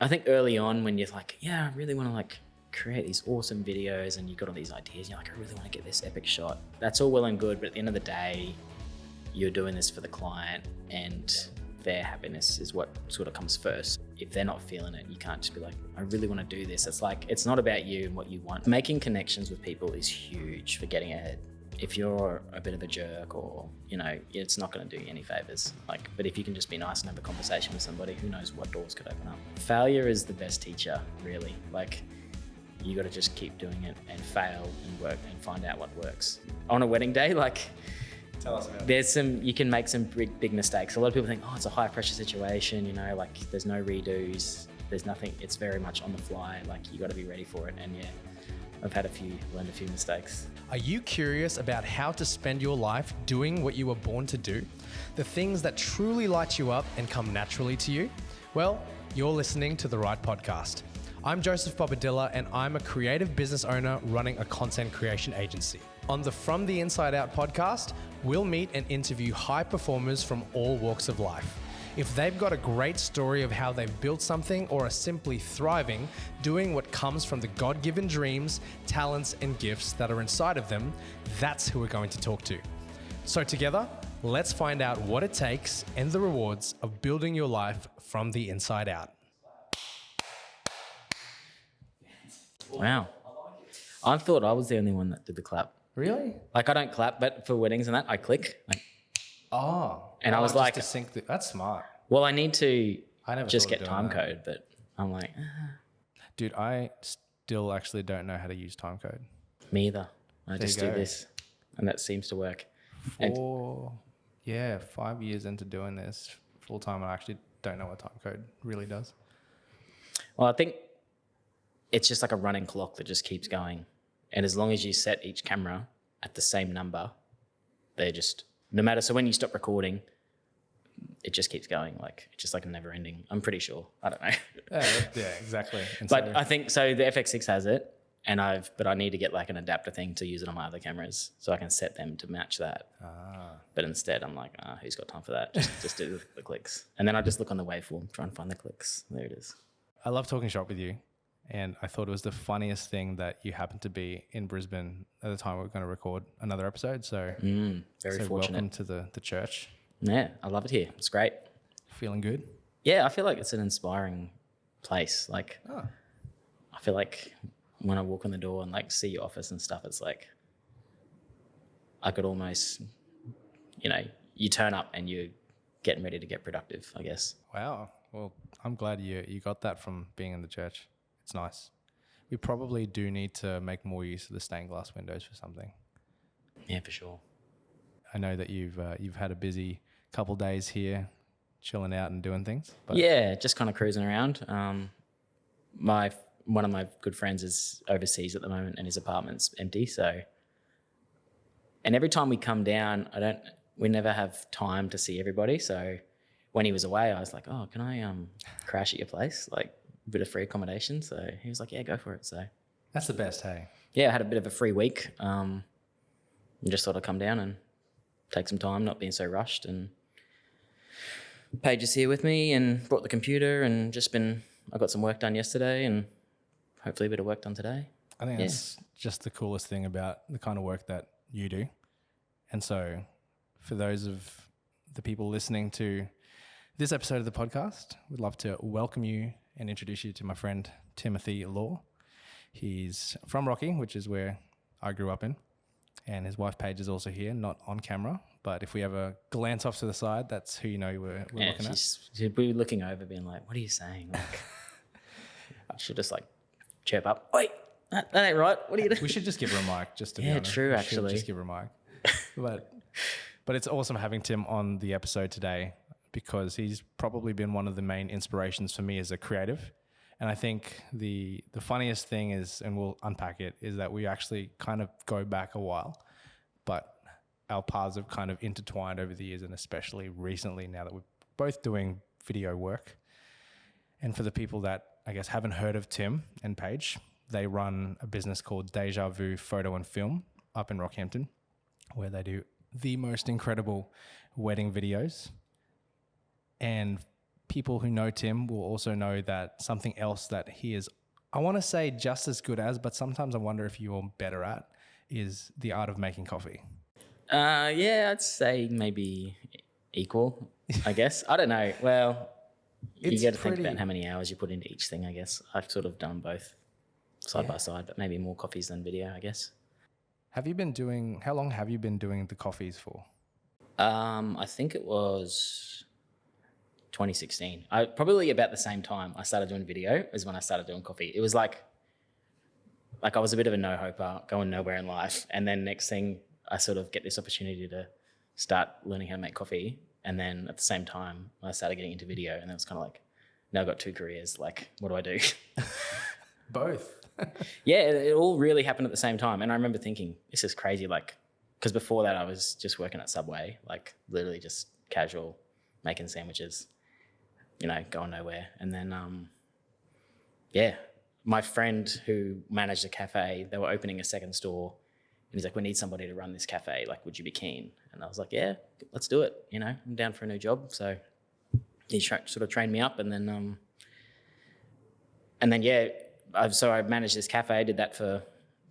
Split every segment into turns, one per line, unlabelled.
I think early on when you're like, yeah, I really want to like create these awesome videos and you've got all these ideas, you're like, I really want to get this epic shot. That's all well and good, but at the end of the day, you're doing this for the client and their happiness is what sort of comes first. If they're not feeling it, you can't just be like, I really want to do this. It's like, it's not about you and what you want. Making connections with people is huge for getting ahead. If you're a bit of a jerk or, it's not going to do you any favors. But if you can just be nice and have a conversation with somebody, who knows what doors could open up. Failure is the best teacher, really. You got to just keep doing it and fail and work and find out what works. On a wedding day,
tell us about it.
You can make some big mistakes. A lot of people think, it's a high pressure situation, there's no redos, there's nothing, it's very much on the fly. You got to be ready for it. And yeah, I've learned a few mistakes.
Are you curious about how to spend your life doing what you were born to do? The things that truly light you up and come naturally to you? Well, you're listening to the right podcast. I'm Joseph Bobadilla and I'm a creative business owner running a content creation agency. On the From the Inside Out podcast, we'll meet and interview high performers from all walks of life. If they've got a great story of how they've built something or are simply thriving, doing what comes from the God-given dreams, talents, and gifts that are inside of them, that's who we're going to talk to. So together, let's find out what it takes and the rewards of building your life from the inside out.
Wow. I thought I was the only one that did the clap.
Really?
I don't clap, but for weddings and that, I click. And I was like,
to sync that's smart.
Well, I need to just get
doing
time
that.
code, but I'm like,
Dude, I still actually don't know how to use time code.
me either. I
There
just
you
do
go.
this and that seems to work. And
5 years into doing this full time, I actually don't know what time code really does.
well, I think it's just like a running clock that just keeps going. And as long as you set each camera at the same number, they're just, no matter, so when you stop recording, it just keeps going. It's just like a never ending. I'm pretty sure. I don't know.
Yeah, exactly. And
But
so-
I think, so the FX6 has it but I need to get an adapter thing to use it on my other cameras so I can set them to match that. But instead I'm like, who's got time for that? Just do the clicks. And then I just look on the waveform, try and find the clicks. There it is.
I love talking shop with you. And I thought it was the funniest thing that you happened to be in Brisbane at the time we were going to record another episode. So,
Very
so
fortunate.
welcome to the church.
Yeah, I love it here. It's great.
Feeling good?
Yeah, I feel like it's an inspiring place. I feel like when I walk in the door and see your office and stuff, it's like I could almost, you turn up and you're getting ready to get productive, I guess.
Wow. Well, I'm glad you got that from being in the church. It's nice. We probably do need to make more use of the stained glass windows for something.
Yeah, for sure.
I know that you've had a busy couple days here, chilling out and doing things. But
Yeah, just kind of cruising around. One of my good friends is overseas at the moment and his apartment's empty. So, and every time we come down, we never have time to see everybody. So when he was away, I was like, oh, can I crash at your place? A bit of free accommodation. So he was like, yeah, go for it. So
that's the best, hey?
yeah, I had a bit of a free week. And just thought I'd come down and take some time, not being so rushed. And Paige is here with me and brought the computer and I got some work done yesterday and hopefully a bit of work done today.
I think that's just the coolest thing about the kind of work that you do. And so for those of the people listening to this episode of the podcast, we'd love to welcome you and introduce you to my friend Timothy Law. He's from Rocky, which is where I grew up in. And his wife Paige is also here, not on camera. But if we ever glance off to the side, that's who we're looking at.
She'd be looking over being like, what are you saying? I should just chirp up. Wait, that ain't right. What are you doing?
We should just give her a mic, just to be honest.
True,
We should
actually.
just give her a mic. But it's awesome having Tim on the episode today because he's probably been one of the main inspirations for me as a creative. And I think the funniest thing is, and we'll unpack it, is that we actually kind of go back a while, but our paths have kind of intertwined over the years, and especially recently now that we're both doing video work. And for the people that I guess haven't heard of Tim and Paige, they run a business called DejaVu Photo Film up in Rockhampton, where they do the most incredible wedding videos. And people who know Tim will also know that something else that he is, I want to say just as good as, but sometimes I wonder if you're better at, is the art of making coffee.
Yeah, I'd say maybe equal, I guess. I don't know. Well, you got to think about how many hours you put into each thing, I guess. I've sort of done both side by side, but maybe more coffees than video, I guess.
How long have you been doing the coffees for?
I think it was 2016. Probably about the same time I started doing video as when I started doing coffee. It was like I was a bit of a no-hoper, going nowhere in life. And then next thing, I sort of get this opportunity to start learning how to make coffee. And then at the same time, I started getting into video. And it was kind of like, now I've got 2 careers. Like, what do I do?
Both.
Yeah, it all really happened at the same time. And I remember thinking, this is crazy. Like, because before that, I was just working at Subway, like literally just casual, making sandwiches, going nowhere. And then, my friend who managed a cafe, they were opening a second store. And he's like, we need somebody to run this cafe. Like, would you be keen? And I was like, yeah, let's do it. I'm down for a new job. So he sort of trained me up. And then, I managed this cafe. I did that for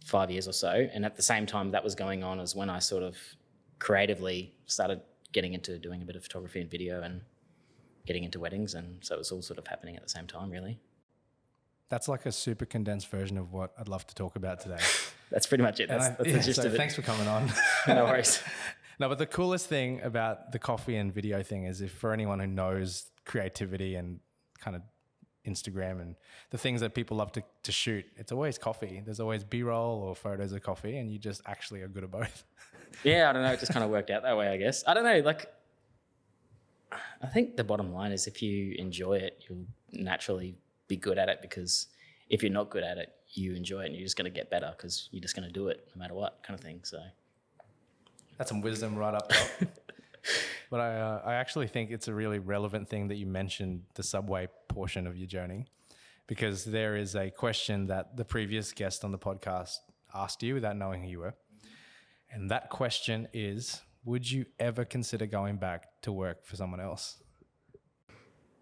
5 years or so. And at the same time that was going on is when I sort of creatively started getting into doing a bit of photography and video and getting into weddings. And so it was all sort of happening at the same time, really.
That's like a super condensed version of what I'd love to talk about today.
That's pretty much it. That's the gist of it.
Thanks for coming on.
No worries.
No, but the coolest thing about the coffee and video thing is, if for anyone who knows creativity and kind of Instagram and the things that people love to shoot, it's always coffee. There's always B-roll or photos of coffee, and you just actually are good at both.
Yeah, I don't know. It just kind of worked out that way, I guess. I don't know. Like, I think the bottom line is if you enjoy it, you'll naturally be good at it, because if you're not good at it, you enjoy it and you're just going to get better because you're just going to do it no matter what, kind of thing. So
that's some wisdom right up top. But I actually think it's a really relevant thing that you mentioned the Subway portion of your journey, because there is a question that the previous guest on the podcast asked you without knowing who you were. And that question is, would you ever consider going back to work for someone else?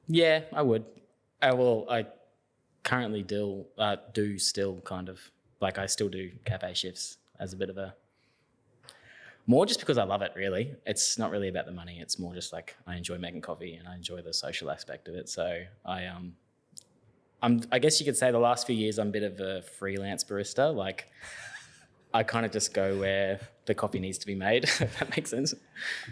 Yeah, I would. I currently do still kind of, like, I still do cafe shifts as a bit of more just because I love it, really. It's not really about the money. It's more just like I enjoy making coffee and I enjoy the social aspect of it. So I guess you could say the last few years I'm a bit of a freelance barista. Like, I kind of just go where the coffee needs to be made, if that makes sense.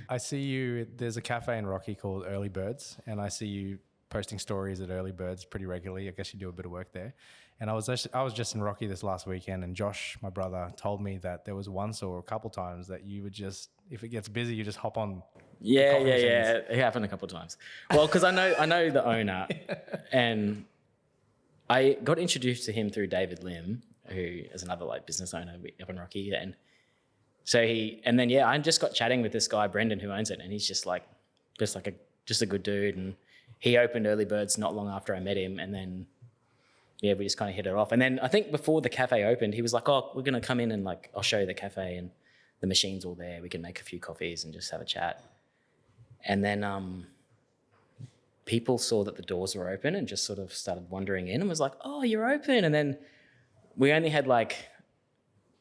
I see you, there's a cafe in Rocky called Early Birds, and I see you posting stories at Early Birds pretty regularly. I guess you do a bit of work there. And I was just in Rocky this last weekend, and Josh, my brother, told me that there was once or a couple times that you would just, if it gets busy, you just hop on.
Yeah. It happened a couple of times. Well, because I know the owner, and I got introduced to him through David Lim, who is another like business owner up in Rocky. And so I just got chatting with this guy, Brendan, who owns it, and he's just a good dude. And he opened Early Birds not long after I met him, and then we just kind of hit it off. And then I think before the cafe opened, he was like, "Oh, we're gonna come in and like I'll show you the cafe and the machine's all there. We can make a few coffees and just have a chat." And then people saw that the doors were open and just sort of started wandering in and was like, "Oh, you're open." And then we only had like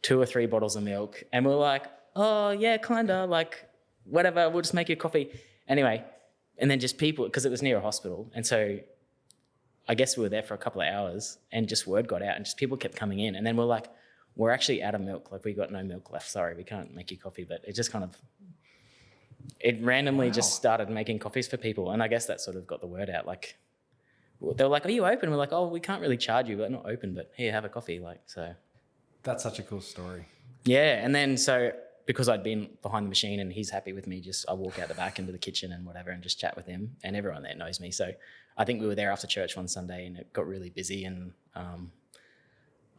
2 or 3 bottles of milk, and we were like, "Oh yeah, kinda, like whatever. We'll just make you coffee." Anyway. And then just people, because it was near a hospital. And so I guess we were there for a couple of hours and just word got out and just people kept coming in. And then we're like, we're actually out of milk. Like, we got no milk left. Sorry, we can't make you coffee. But it just kind of, it randomly just started making coffees for people. And I guess that sort of got the word out. Like, they were like, "Are you open?" We're like, "Oh, we can't really charge you, but not open, but here, have a coffee." Like, so.
That's such a cool story.
Yeah. And then so, because I'd been behind the machine and he's happy with me, I walk out the back into the kitchen and whatever and just chat with him, and everyone there knows me. So I think we were there after church one Sunday and it got really busy, and I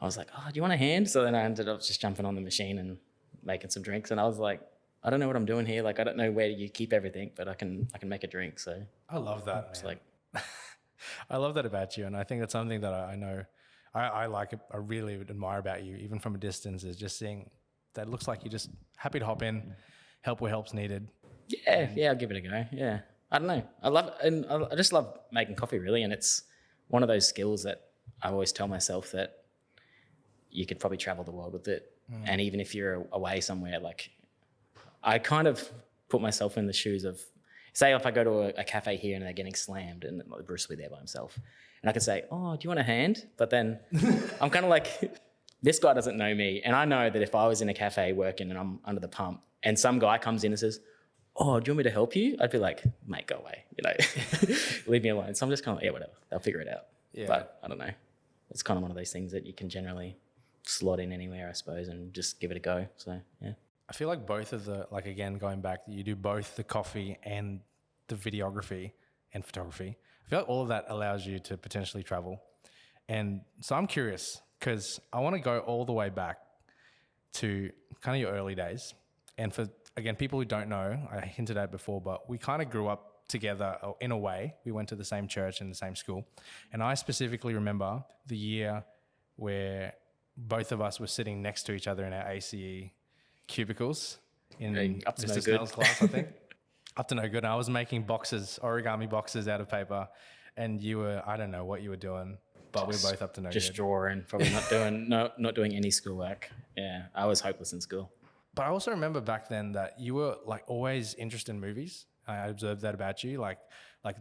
was like, "Oh, do you want a hand?" So then I ended up just jumping on the machine and making some drinks, and I was like, "I don't know what I'm doing here. Like, I don't know where you keep everything, but I can make a drink." So
I love that.
It's like,
I love that about you, and I think that's something that I know I like. I really admire about you, even from a distance, is just seeing that. It looks like you're just happy to hop in, help where help's needed.
Yeah, I'll give it a go. Yeah, I don't know. I just love making coffee really. And it's one of those skills that I always tell myself that you could probably travel the world with it. And even if you're away somewhere, like I kind of put myself in the shoes of, say if I go to a cafe here and they're getting slammed and Bruce will be there by himself. And I can say, oh, do you want a hand? But then I'm kind of like, this guy doesn't know me. And I know that if I was in a cafe working and I'm under the pump and some guy comes in and says, oh, do you want me to help you? I'd be like, mate, go away. Leave me alone. So I'm just kind of like, yeah, whatever. They'll figure it out. Yeah. But I don't know. It's kind of one of those things that you can generally slot in anywhere, I suppose, and just give it a go. So, yeah.
I feel like both of the, like again, going back, you do both the coffee and the videography and photography. I feel like all of that allows you to potentially travel. And so I'm curious because I want to go all the way back to kind of your early days. And for, again, people who don't know, I hinted at before, but we kind of grew up together in a way. We went to the same church and the same school. And I specifically remember the year where both of us were sitting next to each other in our ACE cubicles in
up to
Mr.
no
Snell's
good.
class, I think. Up to no good. And I was making boxes, origami boxes out of paper. And you were, I don't know what you were doing, but we were both up to no
Just
good.
drawing, probably not doing any schoolwork. Yeah, I was hopeless in school.
But I also remember back then that you were like always interested in movies. I observed that about you. Like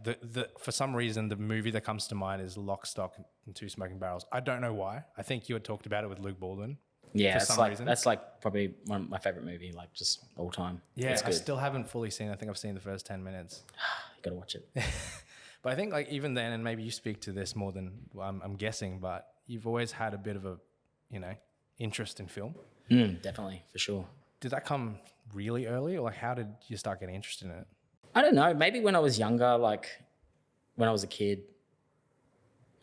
the for some reason, the movie that comes to mind is Lock, Stock and Two Smoking Barrels. I don't know why. I think you had talked about it with Luke Baldwin.
Yeah,
for some reason.
that's like probably one of my favorite movie, like just all time.
Yeah, I still haven't fully seen it. I think I've seen the first 10 minutes.
You got to watch it.
But I think like even then, and maybe you speak to this more than I'm guessing, but you've always had a bit of a, interest in film.
Definitely, for sure.
Did that come really early, or like how did you start getting interested in it?
I don't know. Maybe when I was younger, like when I was a kid,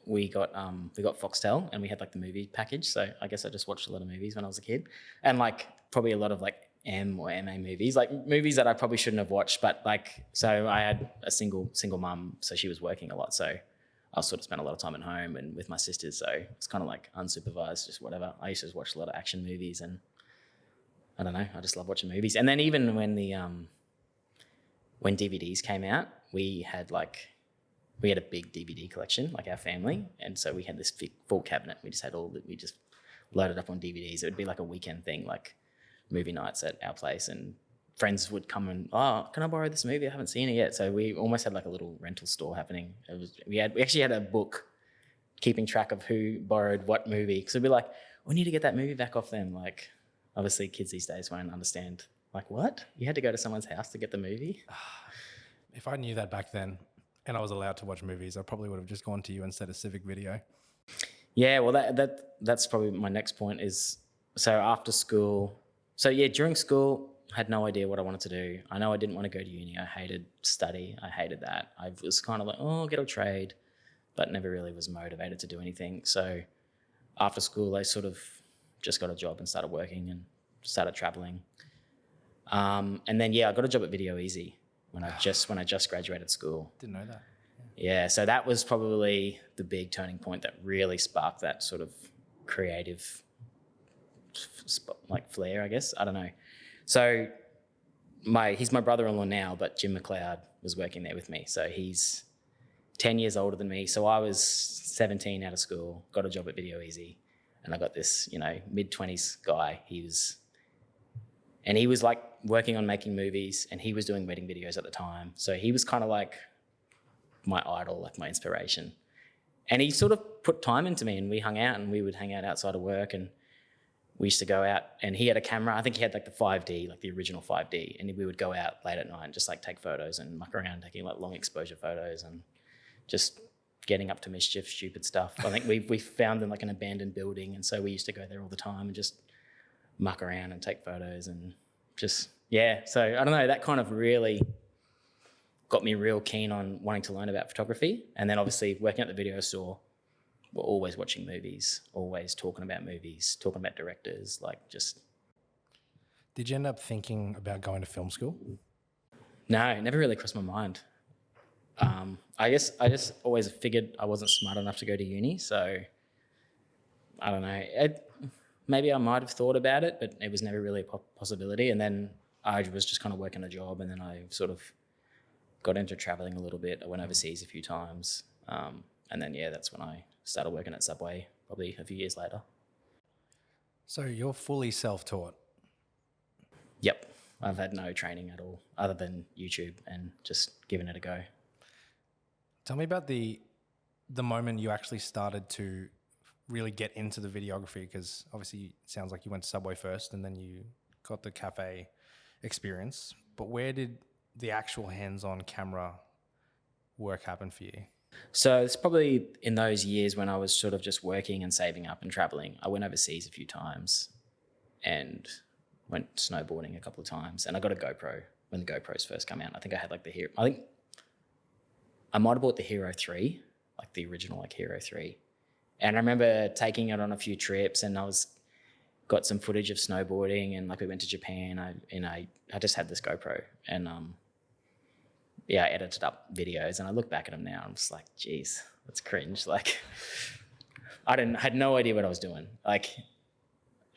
we got Foxtel and we had like the movie package. So I guess I just watched a lot of movies when I was a kid, and like probably a lot of like M or MA movies, like movies that I probably shouldn't have watched. But like, so I had a single mum, so she was working a lot. So I sort of spent a lot of time at home and with my sisters. So it's kind of like unsupervised, just whatever. I used to watch a lot of action movies, and I don't know, I just love watching movies. And then even when when DVDs came out, we had a big DVD collection, like our family, and so we had this full cabinet. We just loaded up on DVDs. It would be like a weekend thing, like movie nights at our place, and friends would come and, oh, can I borrow this movie? I haven't seen it yet. So we almost had like a little rental store happening. We actually had a book keeping track of who borrowed what movie, because it'd be like, we need to get that movie back off them. Like, obviously kids these days won't understand. Like, what? You had to go to someone's house to get the movie?
If I knew that back then and I was allowed to watch movies, I probably would have just gone to you instead of Civic Video.
Yeah, well, that's probably my next point is, so after school, during school, I had no idea what I wanted to do. I know I didn't want to go to uni. I hated study. I hated that. I was kind of like, oh, I'll get a trade, but never really was motivated to do anything. So after school, I sort of just got a job and started working and started traveling. And then, I got a job at Video Easy when I just graduated school.
Didn't know that.
Yeah, so that was probably the big turning point that really sparked that sort of creative like flair, I guess. I don't know. So he's my brother-in-law now, but Jim McLeod was working there with me. So he's 10 years older than me. So I was 17 out of school, got a job at Video Easy, and I got this, mid-20s guy. He was like working on making movies, and he was doing wedding videos at the time. So he was kind of like my idol, like my inspiration. And he sort of put time into me, and we hung out, and we would hang out outside of work, and we used to go out, and he had a camera. I think he had like the 5D, like the original 5D, and we would go out late at night and just like take photos and muck around, taking like long exposure photos and just getting up to mischief, stupid stuff. I think we found like an abandoned building, and so we used to go there all the time and just muck around and take photos and just, so I don't know, that kind of really got me real keen on wanting to learn about photography. And then obviously working at the video store, we're always watching movies, always talking about movies, talking about directors, like just.
Did you end up thinking about going to film school?
No, it never really crossed my mind. I just always figured I wasn't smart enough to go to uni, so I don't know. Maybe I might have thought about it, but it was never really a possibility. And then I was just kind of working a job, and then I sort of got into traveling a little bit. I went overseas a few times. And then, that's when I started working at Subway, probably a few years later.
So you're fully self-taught?
Yep. I've had no training at all other than YouTube and just giving it a go.
Tell me about the moment you actually started to really get into the videography, because obviously it sounds like you went to Subway first and then you got the cafe experience. But where did the actual hands-on camera work happen for you?
So it's probably in those years when I was sort of just working and saving up and traveling. I went overseas a few times and went snowboarding a couple of times, and I got a GoPro when the GoPros first came out. I think I had like the Hero. I think I might have bought the Hero 3, like the original like Hero 3. And I remember taking it on a few trips, and got some footage of snowboarding, and like we went to Japan. I just had this GoPro, and I edited up videos, and I look back at them now. I'm just like, geez, that's cringe. Like, had no idea what I was doing. Like,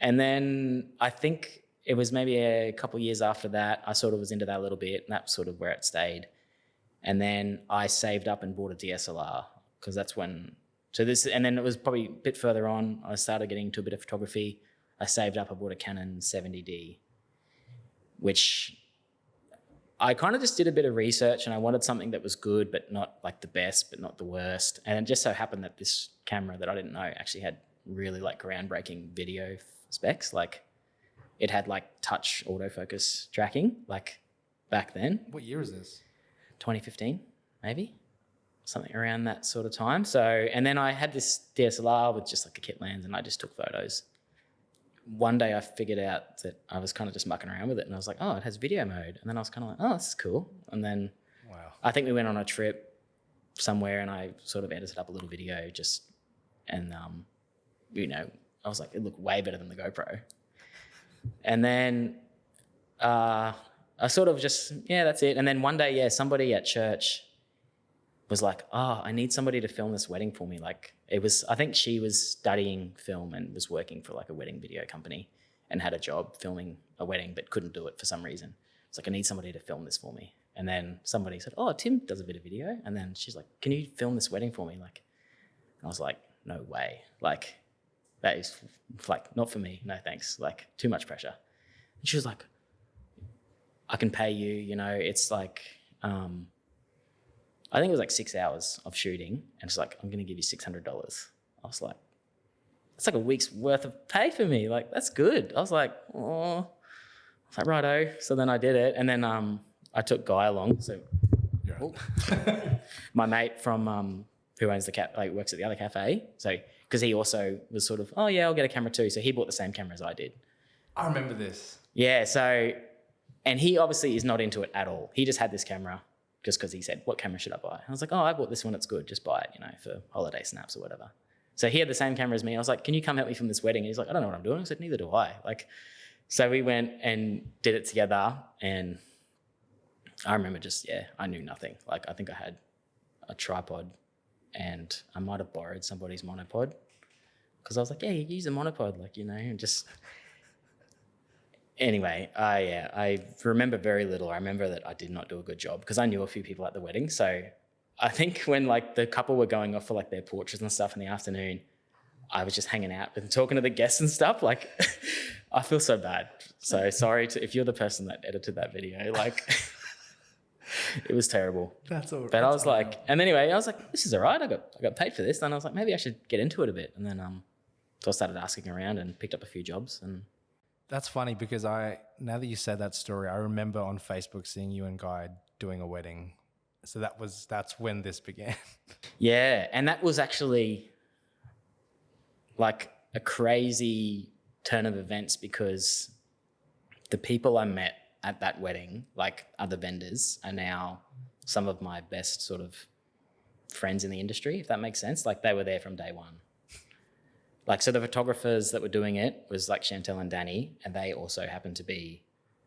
and then I think it was maybe a couple of years after that, I sort of was into that a little bit, and that's sort of where it stayed. And then I saved up and bought a DSLR, because that's when. And then it was probably a bit further on. I started getting into a bit of photography. I saved up. I bought a Canon 70D, which I kind of just did a bit of research, and I wanted something that was good, but not like the best, but not the worst. And it just so happened that this camera that I didn't know actually had really like groundbreaking video specs. Like it had like touch autofocus tracking, like back then.
What year is this?
2015, maybe something around that sort of time. So, and then I had this DSLR with just like a kit lens, and I just took photos. One day I figured out that I was kind of just mucking around with it, and I was like, oh, it has video mode. And then I was kind of like, oh, this is cool. And then I think we went on a trip somewhere, and I sort of edited up a little video and I was like, it looked way better than the GoPro. And then I sort of just, that's it. And then one day, somebody at church was like, oh, I need somebody to film this wedding for me. Like I think she was studying film and was working for like a wedding video company and had a job filming a wedding, but couldn't do it for some reason. It's like, I need somebody to film this for me. And then somebody said, oh, Tim does a bit of video. And then she's like, can you film this wedding for me? Like, I was like, no way. Like, that is like, not for me. No, thanks. Like, too much pressure. And she was like, I can pay you, it's like, I think it was like 6 hours of shooting, and it's like, I'm going to give you $600. I was like, that's like a week's worth of pay for me. Like, that's good. I was like, oh, I was like, righto. So then I did it. And then I took Guy along. So my mate from who owns the works at the other cafe. So, because he also was sort of, oh yeah, I'll get a camera too. So he bought the same camera as I did.
I remember this.
Yeah. So, and he obviously is not into it at all. He just had this camera just because he said, what camera should I buy? I was like, oh, I bought this one. It's good. Just buy it, for holiday snaps or whatever. So he had the same camera as me. I was like, can you come help me film this wedding? And he's like, I don't know what I'm doing. I said, neither do I. Like, so we went and did it together. And I remember I knew nothing. Like, I think I had a tripod, and I might have borrowed somebody's monopod, because I was like, yeah, you use a monopod, like, and just... Anyway, I remember very little. I remember that I did not do a good job because I knew a few people at the wedding. So I think when like the couple were going off for like their portraits and stuff in the afternoon, I was just hanging out and talking to the guests and stuff. Like, I feel so bad. So sorry if you're the person that edited that video. Like, it was terrible.
That's all right.
But I was like, and anyway, I was like, this is all right. I got paid for this. And I was like, maybe I should get into it a bit. And then so I started asking around and picked up a few jobs. And
that's funny, because now that you said that story, I remember on Facebook seeing you and Guy doing a wedding. So that's when this began.
Yeah, and that was actually like a crazy turn of events, because the people I met at that wedding, like other vendors, are now some of my best sort of friends in the industry, if that makes sense. Like, they were there from day one. Like, so the photographers that were doing it was like Chantel and Danny, and they also happened to be...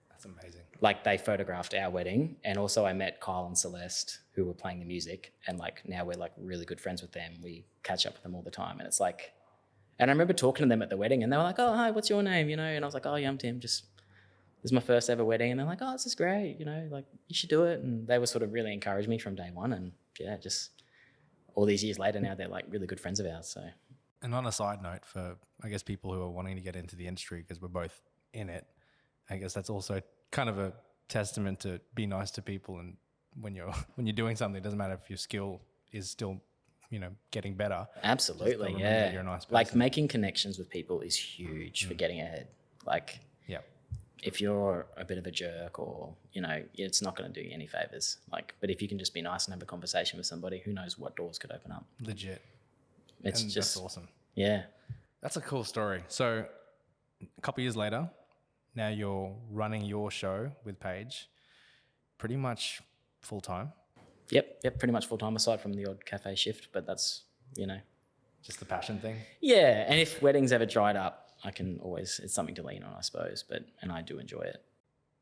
That's amazing. Like,
they photographed our wedding. And also I met Kyle and Celeste, who were playing the music, and like now we're like really good friends with them. We catch up with them all the time, and it's like... And I remember talking to them at the wedding, and they were like, oh, hi, what's your name? And I was like, oh yeah, I'm Tim, just this is my first ever wedding. And they're like, oh, this is great. You know, like you should do it. And they were sort of really encouraged me from day one. And yeah, just all these years later now, they're like really good friends of ours. So.
And on a side note, for I guess people who are wanting to get into the industry, because we're both in it, I guess that's also kind of a testament to be nice to people. And when you're doing something, it doesn't matter if your skill is still, you know, getting better.
Absolutely, yeah. You're a nice person. Like making connections with people is huge for getting ahead. Like, yeah, if you're a bit of a jerk or, you know, it's not going to do you any favors. Like, but if you can just be nice and have a conversation with somebody, who knows what doors could open up.
Legit.
It's and just
that's awesome.
Yeah.
That's a cool story. So a couple of years later, now you're running your show with Paige pretty much full time.
Yep, pretty much full time aside from the odd cafe shift, but that's, you know.
Just the passion thing?
Yeah, and if weddings ever dried up, I can always, it's something to lean on, I suppose, and I do enjoy it.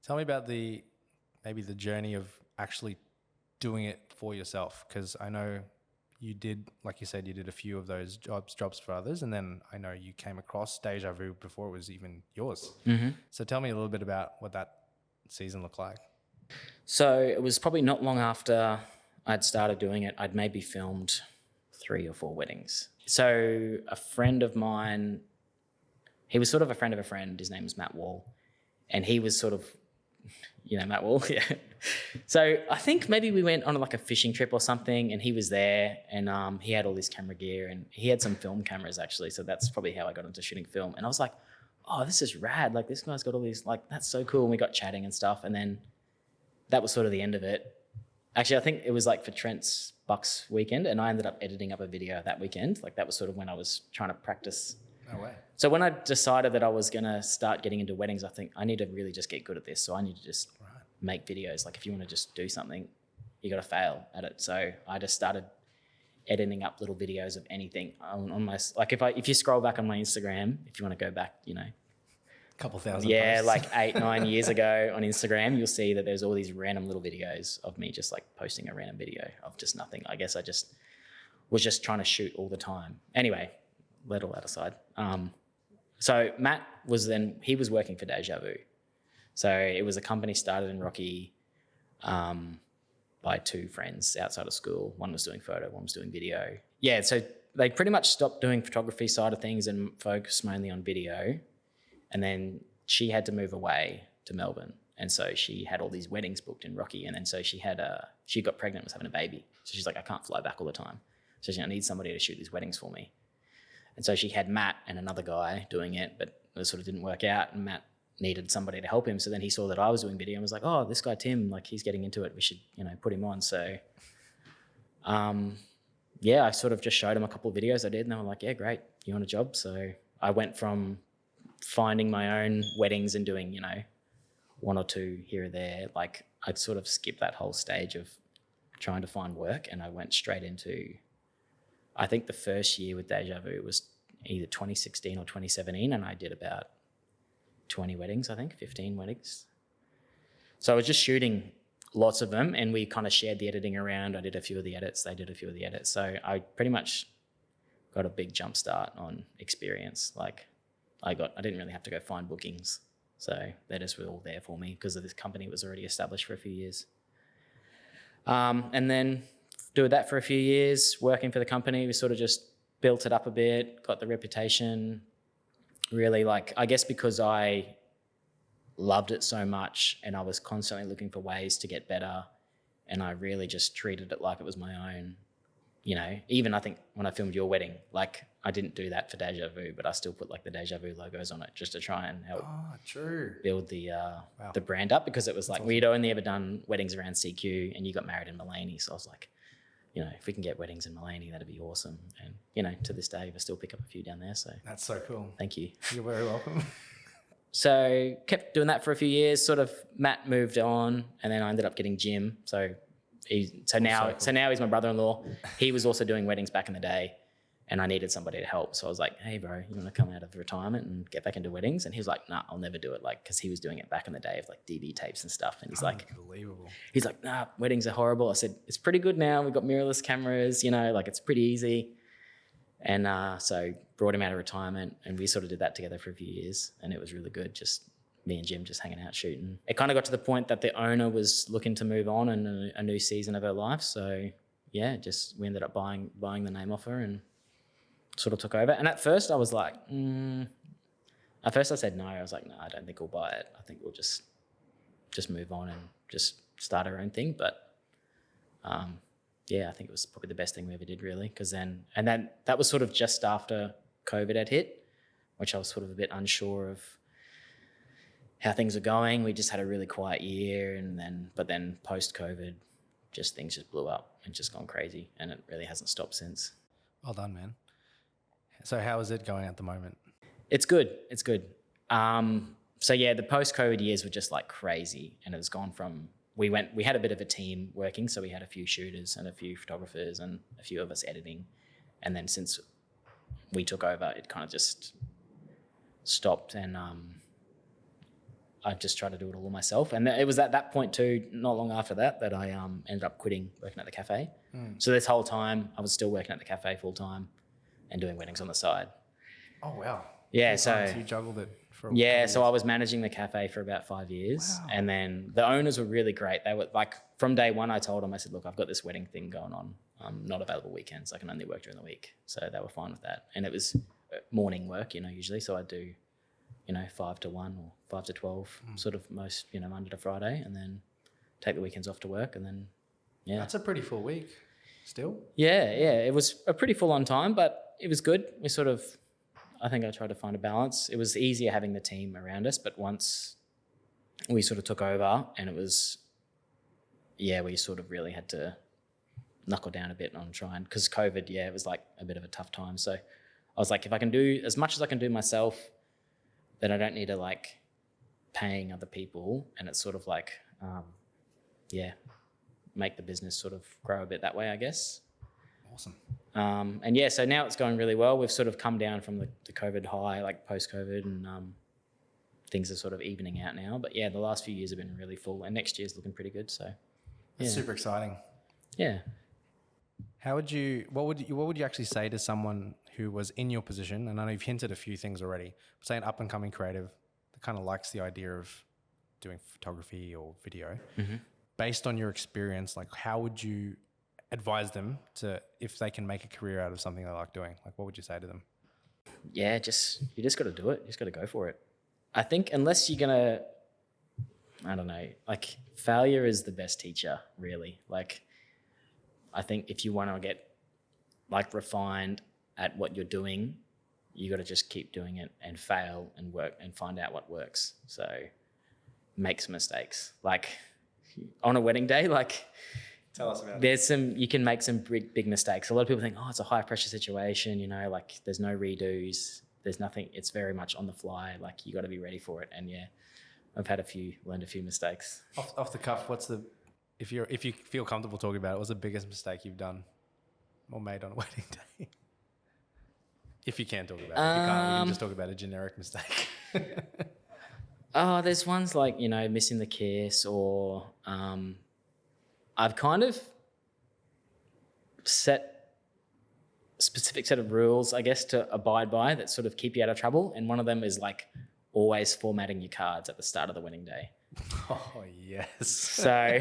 Tell me about maybe the journey of actually doing it for yourself, because I know you did, like you said, you did a few of those jobs for others, and then I know you came across DejaVu before it was even yours. Mm-hmm. So tell me a little bit about what that season looked like.
So it was probably not long after I'd started doing it, I'd maybe filmed 3 or 4 weddings. So a friend of mine, he was sort of a friend of a friend, his name was Matt Wall, and he was sort of, you know, Matt Wall, yeah. So I think maybe we went on like a fishing trip or something, and he was there, and he had all this camera gear, and he had some film cameras actually, so that's probably how I got into shooting film. And I was like, oh, this is rad, like this guy's got all these, like that's so cool, and we got chatting and stuff, and then that was sort of the end of it. Actually, I think it was like for Trent's Bucks weekend, and I ended up editing up a video that weekend. Like that was sort of when I was trying to practice.
No way.
So when I decided that I was going to start getting into weddings, I think I need to really just get good at this. So I need to just make videos. Like if you want to just do something, you got to fail at it. So I just started editing up little videos of anything on my, like if you scroll back on my Instagram, if you want to go back, you know,
couple thousand
posts. Like 8-9 years ago on Instagram, you'll see that there's all these random little videos of me just like posting a random video of just nothing. I guess I just was just trying to shoot all the time. Anyway, let all that aside. So Matt was he was working for DejaVu. So it was a company started in Rocky by 2 friends outside of school. One was doing photo, one was doing video. Yeah, so they pretty much stopped doing photography side of things and focused mainly on video. And then she had to move away to Melbourne. And so she had all these weddings booked in Rocky. And then so she got pregnant, was having a baby. So she's like, I can't fly back all the time. So I need somebody to shoot these weddings for me. And so she had Matt and another guy doing it, but it sort of didn't work out. And Matt needed somebody to help him. So then he saw that I was doing video and was like, oh, this guy, Tim, like he's getting into it. We should, you know, put him on. So, I sort of just showed him a couple of videos I did. And they were like, yeah, great. You want a job? So I went from finding my own weddings and doing, you know, 1 or 2 here or there. Like I'd sort of skipped that whole stage of trying to find work, and I went straight into, I think the first year with DejaVu was either 2016 or 2017, and I did about 20 weddings, I think, 15 weddings. So I was just shooting lots of them, and we kind of shared the editing around. I did a few of the edits, they did a few of the edits. So I pretty much got a big jump start on experience. Like I didn't really have to go find bookings. So they just were all there for me because this company was already established for a few years. And then doing that for a few years, working for the company, we sort of just built it up a bit, got the reputation. Really, like, I guess because I loved it so much and I was constantly looking for ways to get better, and I really just treated it like it was my own. You know, even I think when I filmed your wedding, like I didn't do that for DejaVu, but I still put like the DejaVu logos on it just to try and help build the brand up, because it was like, we'd only ever done weddings around CQ and you got married in Mullaney. So I was like, you know, if we can get weddings in Mullaney, that'd be awesome. And, you know, to this day, I still pick up a few down there. So
that's so cool.
Thank you.
You're very welcome.
So kept doing that for a few years. Sort of Matt moved on, and then I ended up getting Jim. So now he's my brother-in-law. He was also doing weddings back in the day, and I needed somebody to help. So I was like, hey bro, you want to come out of retirement and get back into weddings? And he was like, nah, I'll never do it. Like, cause he was doing it back in the day of like DV tapes and stuff. And he's like, nah, weddings are horrible. I said, it's pretty good now. We've got mirrorless cameras, you know, like it's pretty easy. And so brought him out of retirement, and we sort of did that together for a few years, and it was really good. Just me and Jim just hanging out shooting. It kind of got to the point that the owner was looking to move on and a new season of her life. So yeah, just we ended up buying the name off her and sort of took over. And at first I was like, at first I said no. I was like, no, I don't think we'll buy it. I think we'll just move on and just start our own thing. But yeah, I think it was probably the best thing we ever did, really. Because then that was sort of just after COVID had hit, which I was sort of a bit unsure of how things are going. We just had a really quiet year, but then post-COVID, things just blew up and just gone crazy, and it really hasn't stopped since.
Well done, man. So how is it going at the moment?
It's good. So yeah, the post-COVID years were just like crazy, and it was gone from we had a bit of a team working, so we had a few shooters and a few photographers and a few of us editing, and then since we took over, it kind of just stopped, and I just tried to do it all myself. And it was at that point too, not long after that I ended up quitting working at the cafe. So this whole time I was still working at the cafe full time and doing weddings on the side.
Oh wow.
Yeah, so
you juggled it for
so I was managing the cafe for about 5 years. Wow. And then the owners were really great. They were like, from day one I told them, I said, look, I've got this wedding thing going on. I'm not available weekends. I can only work during the week. So they were fine with that. And it was morning work, usually. So I'd do 5 to 1 or 5 to 12, sort of most, Monday to Friday, and then take the weekends off to work. And then, yeah.
That's a pretty full week still.
Yeah. It was a pretty full on time, but it was good. I think I tried to find a balance. It was easier having the team around us, but once we sort of took over and it was, we sort of really had to knuckle down a bit on trying, because COVID, it was like a bit of a tough time. So I was like, if I can do as much as I can do myself, then I don't need to like paying other people, and it's sort of like, make the business sort of grow a bit that way, I guess.
Awesome.
So now it's going really well. We've sort of come down from the COVID high, like post-COVID, and things are sort of evening out now. But yeah, the last few years have been really full, and next year's looking pretty good. So
that's super exciting.
Yeah.
What would you actually say to someone who was in your position? And I know you've hinted a few things already, but say an up and coming creative that kind of likes the idea of doing photography or video. Mm-hmm. Based on your experience, like how would you advise them to, if they can make a career out of something they like doing? Like what would you say to them?
Yeah, you just got to do it. You just got to go for it. I think unless you're gonna, I don't know, like failure is the best teacher, really. Like I think if you want to get like refined at what you're doing, you got to just keep doing it and fail and work and find out what works. So make some mistakes. Like on a wedding day, like
tell us about it.
You can make some big mistakes. A lot of people think, it's a high pressure situation, like there's no redos, there's nothing, it's very much on the fly. Like you got to be ready for it. And yeah, I've learned a few mistakes.
Off the cuff, if you feel comfortable talking about it, what's the biggest mistake you've done or made on a wedding day? If you can talk about it. If you can't, we can just talk about a generic mistake.
There's ones like, missing the kiss, or I've kind of set a specific set of rules, I guess, to abide by that sort of keep you out of trouble. And one of them is like always formatting your cards at the start of the wedding day.
Oh, yes.
So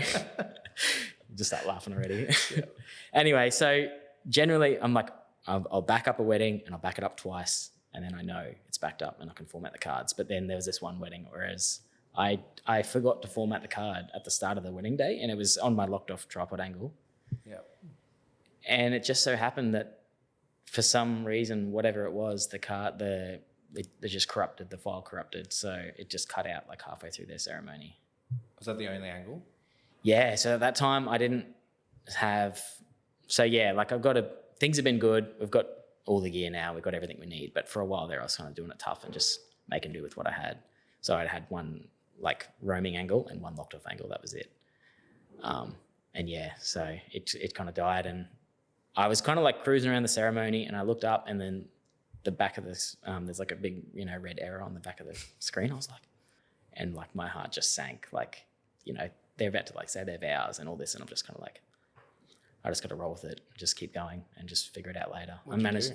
just start laughing already. Yeah. Anyway, so generally I'm like, I'll back up a wedding and I'll back it up twice, and then I know it's backed up and I can format the cards. But then there was this one wedding, whereas I forgot to format the card at the start of the wedding day, and it was on my locked off tripod angle.
Yeah. And
it just so happened that for some reason, whatever it was, the card, it just corrupted, the file corrupted. So it just cut out like halfway through their ceremony.
Was that the only angle?
Yeah. So at that time I didn't have, things have been good. We've got all the gear now. We've got everything we need. But for a while there, I was kind of doing it tough and just making do with what I had. So I had one like roaming angle and one locked off angle. That was it. So it kind of died, and I was kind of like cruising around the ceremony, and I looked up, and then the back of this, there's like a big, red arrow on the back of the screen. I was like, and like my heart just sank. Like, they're about to like say their vows and all this, and I'm just kind of like, I just got to roll with it, just keep going and just figure it out later.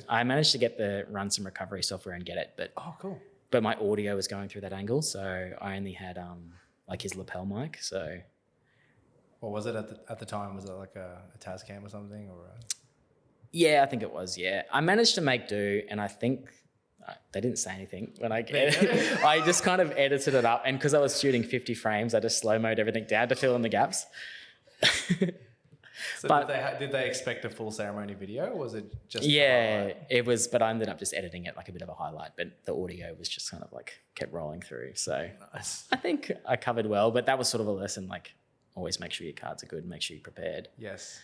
I managed to run some recovery software and get it, but
oh, cool.
but my audio was going through that angle. So I only had like his lapel mic. So
What was it at the time? Was it like a Tascam or something, or?
Yeah, I think it was. Yeah, I managed to make do, and I think they didn't say anything when I I just kind of edited it up, and because I was shooting 50 frames, I just slow-moed everything down to fill in the gaps.
So
but
did they expect a full ceremony video, or was it just?
Yeah, it was. But I ended up just editing it like a bit of a highlight. But the audio was just kind of like kept rolling through. So
Nice.
I think I covered well. But that was sort of a lesson, like always make sure your cards are good, make sure you're prepared.
Yes.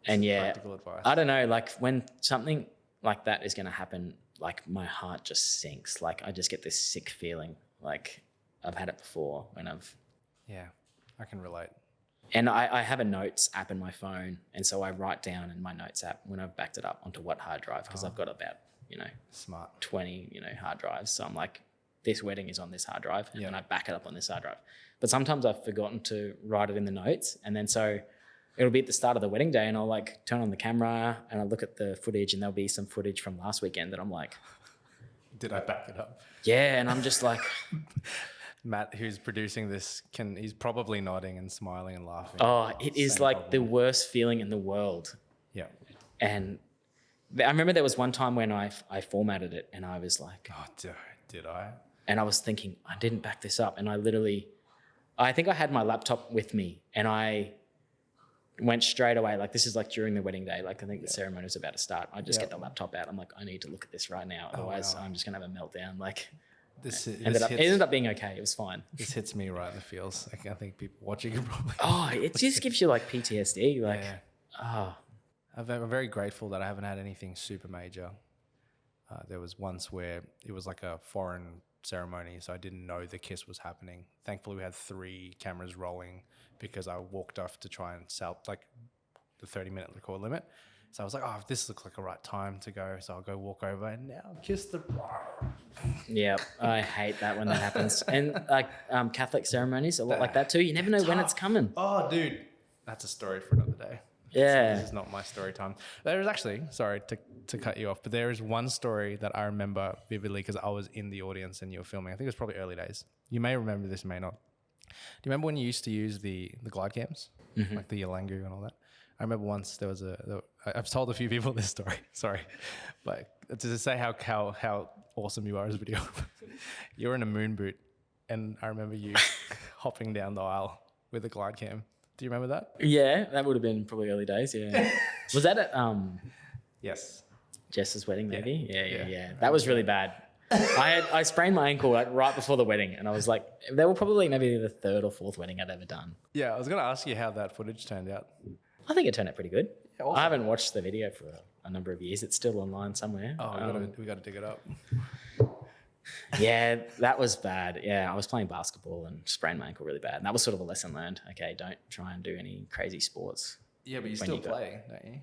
And
Some
yeah,
practical advice.
I don't know, like when something like that is going to happen, like my heart just sinks. Like I just get this sick feeling. Like I've had it before when
Yeah, I can relate.
and I have a notes app in my phone. And so I write down in my notes app when I've backed it up onto what hard drive, because I've got about,
Smart.
20, hard drives. So I'm like, this wedding is on this hard drive, and
Yeah.
then I back it up on this hard drive. But sometimes I've forgotten to write it in the notes. And then so it'll be at the start of the wedding day, and I'll like turn on the camera and I'll look at the footage, and there'll be some footage from last weekend that I'm like,
Did I back it up?
yeah. And I'm just like,
Matt, who's producing this, he's probably nodding and smiling and laughing.
oh, it is
Same
like the
problem.
worst feeling in the world.
Yeah.
And I remember there was one time when I formatted it, and I was like,
Oh, did I?
and I was thinking, I didn't back this up. And I think I had my laptop with me, and I went straight away. Like this is like during the wedding day. Like I think the ceremony was about to start. I just get the laptop out. I'm like, I need to look at this right now. Otherwise
wow.
I'm just going to have a meltdown. Like
It
it ended up being okay. It was fine.
This hits me right in the feels. I think people watching it probably.
Oh, it just gives you like PTSD. Like,
Yeah. I'm very grateful that I haven't had anything super major. There was once where it was like a foreign ceremony, so I didn't know the kiss was happening. Thankfully, we had 3 cameras rolling because I walked off to try and sell like the 30-minute record limit. So I was like, oh, this looks like a right time to go. So I'll go walk over and now kiss the bride.
yeah, I hate that when that happens. And like Catholic ceremonies, a lot like that too. You never know when it's coming.
Oh, dude, that's a story for another day.
Yeah.
This is not my story time. There is actually, sorry to cut you off, but there is one story that I remember vividly because I was in the audience and you were filming. I think it was probably early days. You may remember this, may not. Do you remember when you used to use the glide cams, like the Yalangu and all that? I remember once there was I've told a few people this story, sorry, but to say how awesome you are as a videographer. You're in a moon boot, and I remember you hopping down the aisle with a glide cam. Do you remember that?
Yeah, that would have been probably early days. Yeah. Was that at
Yes.
Jess's wedding maybe? Yeah. That was really bad. I sprained my ankle like right before the wedding, and I was like, they were probably maybe the 3rd or 4th wedding I'd ever done.
Yeah, I was going to ask you how that footage turned out.
I think it turned out pretty good.
Yeah, awesome.
I haven't watched the video for a number of years. It's still online somewhere.
Oh, we got to dig it up.
Yeah, that was bad. Yeah, I was playing basketball and sprained my ankle really bad. And that was sort of a lesson learned. Okay, don't try and do any crazy sports.
Yeah, but you still play, don't you?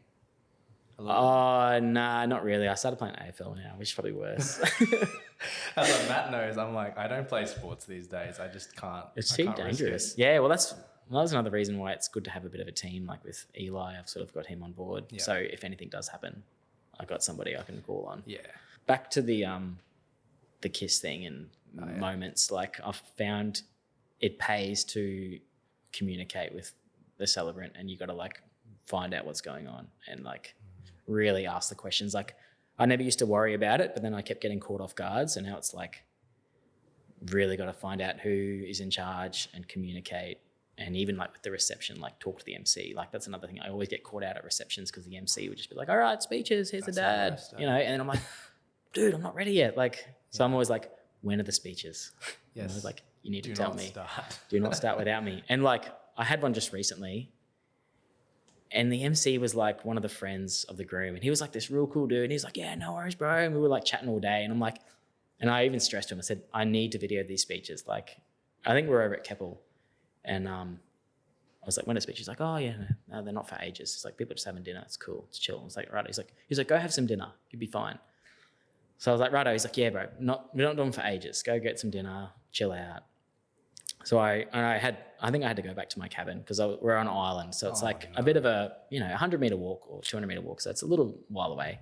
Oh, nah, not really. I started playing AFL now, which is probably worse.
As like Matt knows, I'm like, I don't play sports these days. I just can't.
It's
I
too
can't risk
dangerous.
it.
Yeah, well, that was another reason why it's good to have a bit of a team. Like with Eli, I've sort of got him on board.
Yeah.
So if anything does happen, I've got somebody I can call on.
Yeah.
Back to the kiss thing and moments. Like I've found it pays to communicate with the celebrant, and you got to like find out what's going on and like really ask the questions. Like I never used to worry about it, but then I kept getting caught off guards, and now it's like really got to find out who is in charge and communicate. And even like with the reception, like talk to the MC. Like that's another thing. I always get caught out at receptions because the MC would just be like, all right, speeches, here's the dad, and then I'm like, dude, I'm not ready yet. Like, so I'm always like, when are the speeches?
Yes.
Like you need to tell me.
Start.
Do not start without me. And like I had one just recently, and the MC was like one of the friends of the groom, and he was like this real cool dude. And he's like, yeah, no worries, bro. And we were like chatting all day. And I'm like, and I even stressed to him, I said, I need to video these speeches. Like, I think we're over at Keppel. And I was like, when are speeches? He's like, oh yeah, no, they're not for ages. It's like people just having dinner. It's cool. It's chill. I was like, right. He's like, go have some dinner. You'll be fine. So I was like, righto. He's like, yeah, bro, we're not doing them for ages. Go get some dinner, chill out. So I think I had to go back to my cabin because we're on an island. So it's a bit of a, 100-meter walk or 200-meter walk. So it's a little while away.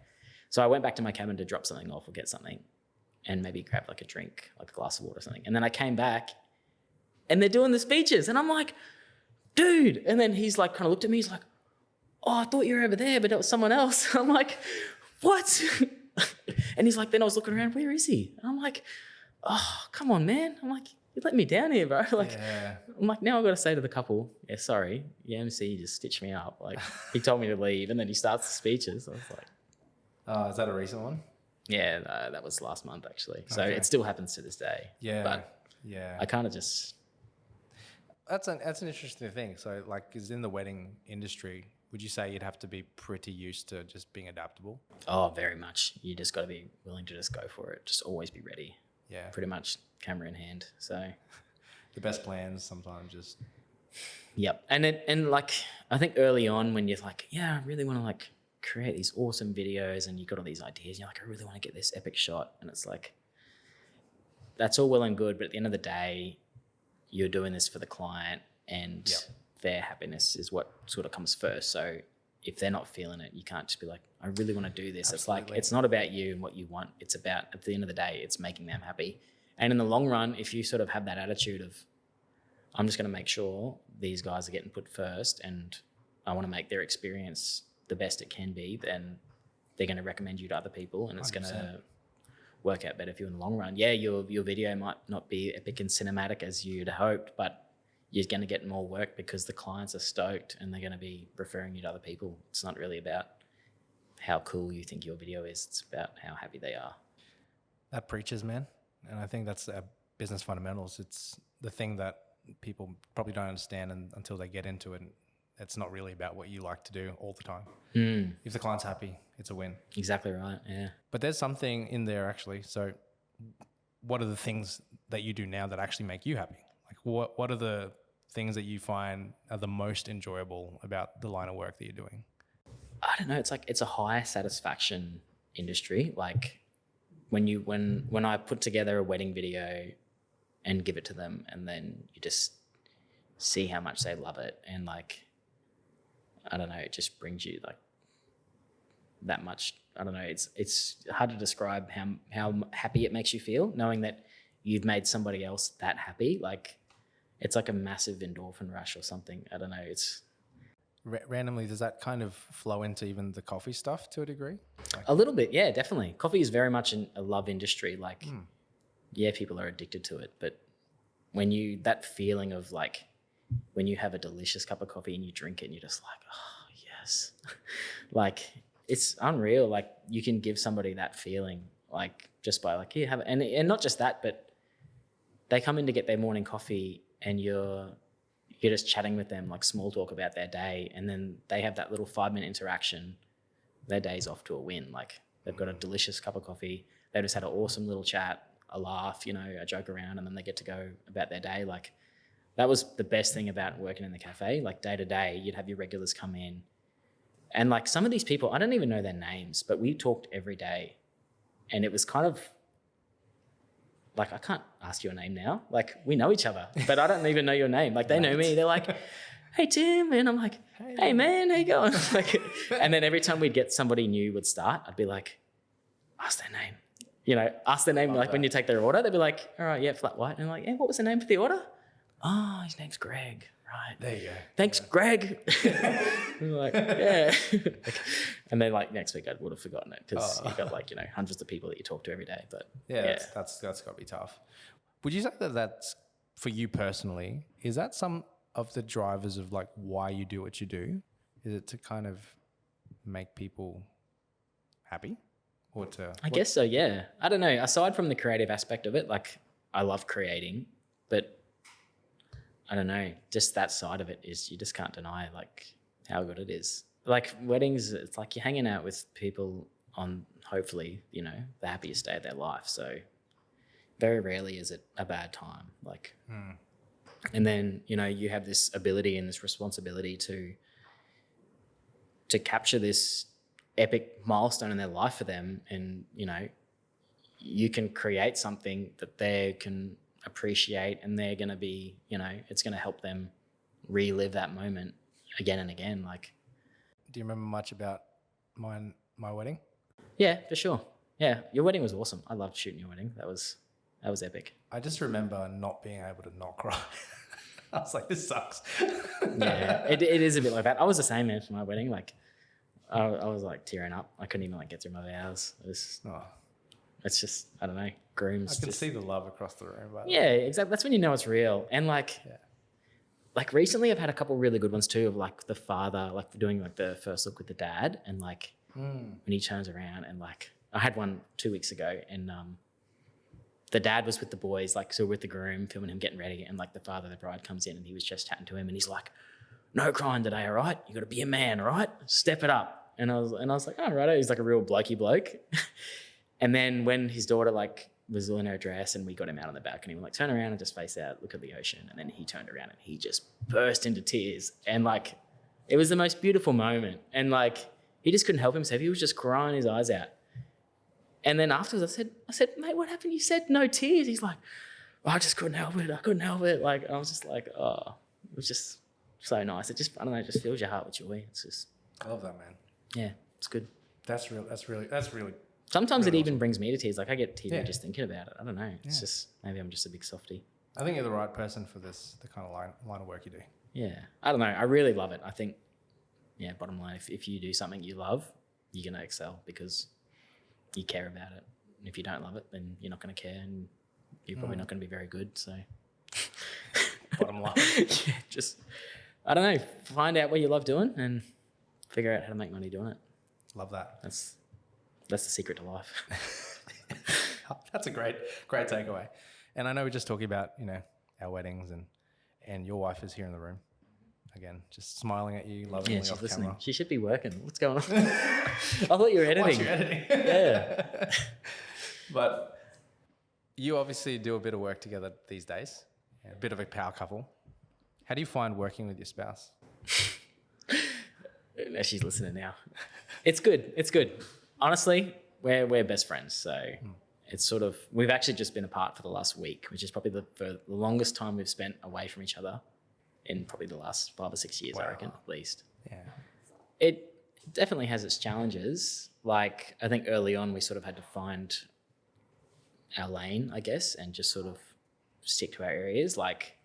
So I went back to my cabin to drop something off or get something. and maybe grab like a drink, like a glass of water or something. And then I came back and they're doing the speeches and I'm like, dude. And then he's like kind of looked at me, he's like, oh, I thought you were over there, but that was someone else. I'm like, what? And he's like, then I was looking around, where is he? And I'm like, oh, come on, man. I'm like, you let me down here, bro. Like,
Yeah.
I'm like, now I've got to say to the couple, yeah, sorry, the MC just stitched me up. Like, he told me to leave, and then he starts the speeches. I was like,
Is that a recent one?
yeah, that was last month actually. So
Okay.
it still happens to this day.
Yeah.
But
Yeah.
I kind of just,
That's an interesting thing. So, like, is in the wedding industry, would you say you'd have to be pretty used to just being adaptable?
oh, very much. You just got to be willing to just go for it. Just always be ready.
Yeah.
Pretty much camera in hand. So,
The best plans sometimes just.
yep. And like, I think early on when you're like, yeah, I really want to like create these awesome videos and you got all these ideas, you're like, I really want to get this epic shot. And it's like, that's all well and good. But at the end of the day, you're doing this for the client and
Yep.
their happiness is what sort of comes first. So if they're not feeling it, you can't just be like, I really want to do this. It's like,
Absolutely.
it's not about you and what you want. It's about, at the end of the day, it's making them happy. And in the long run, if you sort of have that attitude of, I'm just going to make sure these guys are getting put first and I want to make their experience the best it can be, then they're going to recommend you to other people and it's going
100%.
to work out better for you in the long run. Yeah, your video might not be epic and cinematic as you'd hoped, but you're going to get more work because the clients are stoked and they're going to be referring you to other people. It's not really about how cool you think your video is. It's about how happy they are.
That preaches, man. And I think that's business fundamentals. It's the thing that people probably don't understand until they get into it. It's not really about what you like to do all the time. If the client's happy, it's a win.
Exactly right, yeah.
But there's something in there actually. So what are the things that you do now that actually make you happy? Like what are the things that you find are the most enjoyable about the line of work that you're doing?
I don't know. It's like, it's a high satisfaction industry. Like when I put together a wedding video and give it to them and then you just see how much they love it. And like, I don't know, it just brings you like that much. I don't know. It's hard to describe how happy it makes you feel knowing that you've made somebody else that happy. Like it's like a massive endorphin rush or something. I don't know. It's
Randomly, does that kind of flow into even the coffee stuff to a degree? Like,
a little bit. Yeah, definitely. Coffee is very much a love industry. Like, yeah, people are addicted to it. But that feeling of like, when you have a delicious cup of coffee and you drink it and you're just like, oh, yes. Like, it's unreal. Like, you can give somebody that feeling, like, just by like, here, have it. And not just that, but they come in to get their morning coffee and you're just chatting with them, like small talk about their day. And then they have that little 5-minute interaction. Their day's off to a win. Like, they've got a delicious cup of coffee. They've just had an awesome little chat, a laugh, a joke around, and then they get to go about their day. Like, that was the best thing about working in the cafe. Like, day to day, you'd have your regulars come in. And like, some of these people, I don't even know their names, but we talked every day. And it was kind of like, I can't ask your name now. Like, we know each other, but I don't even know your name. Like, they know me. They're like, hey, Tim. And I'm like, hey man, how you going? Like, and then every time we'd get somebody new would start, I'd be like, ask their name. Ask their name.
Love
like
that.
when you take their order, they'd be like, all right, yeah, flat white. And I'm like, yeah, what was the name for the order? Oh, his name's Greg. Right.
there you go.
Thanks, Greg. I'm like, yeah. And then like next week I would have forgotten it because you've got like, hundreds of people that you talk to every day. But
Yeah, that's got to be tough. Would you say that that's, for you personally, is that some of the drivers of like why you do what you do? Is it to kind of make people happy? Or to...
I guess so, yeah. I don't know. Aside from the creative aspect of it, like I love creating, but I don't know, just that side of it is you just can't deny like how good it is. Like weddings, it's like you're hanging out with people on hopefully, the happiest day of their life. So very rarely is it a bad time. Like, and then, you have this ability and this responsibility to capture this epic milestone in their life for them. And, you can create something that they can appreciate and they're going to be, it's going to help them relive that moment again and again. Like,
Do you remember much about my wedding?
yeah, for sure. Yeah, your wedding was awesome. I loved shooting your wedding. That was epic.
I just remember not being able to not cry. I was like, this sucks.
Yeah, it is a bit like that. I was the same, man, for my wedding. Like, I was like tearing up. I couldn't even like get through my vows. It's just, I don't know, grooms.
I can see the love across the room.
Yeah, exactly. That's when you know it's real. And like recently I've had a couple really good ones too of like the father, like doing like the first look with the dad and like when he turns around and like, I had one 2 weeks ago and the dad was with the boys, like so with the groom, filming him getting ready and like the father of the bride comes in and he was just chatting to him and he's like, no crying today, all right? You got to be a man, all right? Step it up. And I was like, oh, right. He's like a real blokey bloke. And then when his daughter like was in her dress and we got him out on the balcony, we're like, turn around and just face out, look at the ocean. And then he turned around and he just burst into tears. And like, it was the most beautiful moment. And like, he just couldn't help himself. He was just crying his eyes out. And then afterwards I said, mate, what happened? You said no tears. He's like, oh, I just couldn't help it. I couldn't help it. Like, I was just like, oh, it was just so nice. It just, I don't know, it just fills your heart with joy. It's just.
I love that, man.
Yeah, it's good.
That's really.
Sometimes
really
it even brings me to tears. Like I get teary just thinking about it. I don't know. It's
Yeah.
just, maybe I'm just a big softie.
I think you're the right person for this, the kind of line of work you do.
Yeah. I don't know. I really love it. I think, yeah, bottom line, if you do something you love, you're going to excel because you care about it. And if you don't love it, then you're not going to care and you're probably not going to be very good. So
Bottom line.
yeah, just, I don't know, find out what you love doing and figure out how to make money doing it.
Love that.
That's the secret to life.
That's a great takeaway. And I know we're just talking about, our weddings and your wife is here in the room. Again, just smiling at you, lovingly
Yeah, she's
off
listening.
camera.
She should be working. What's going on? I thought you were editing.
Watch you editing.
Yeah.
But you obviously do a bit of work together these days. A bit of a power couple. How do you find working with your spouse?
No, she's listening now. It's good. It's good. Honestly, we're best friends. So it's sort of, we've actually just been apart for the last week, which is probably the longest time we've spent away from each other in probably the last 5 or 6 years,
Wow.
I reckon, at least.
Yeah.
It definitely has its challenges. Like, I think early on we sort of had to find our lane, I guess, and just sort of stick to our areas. Like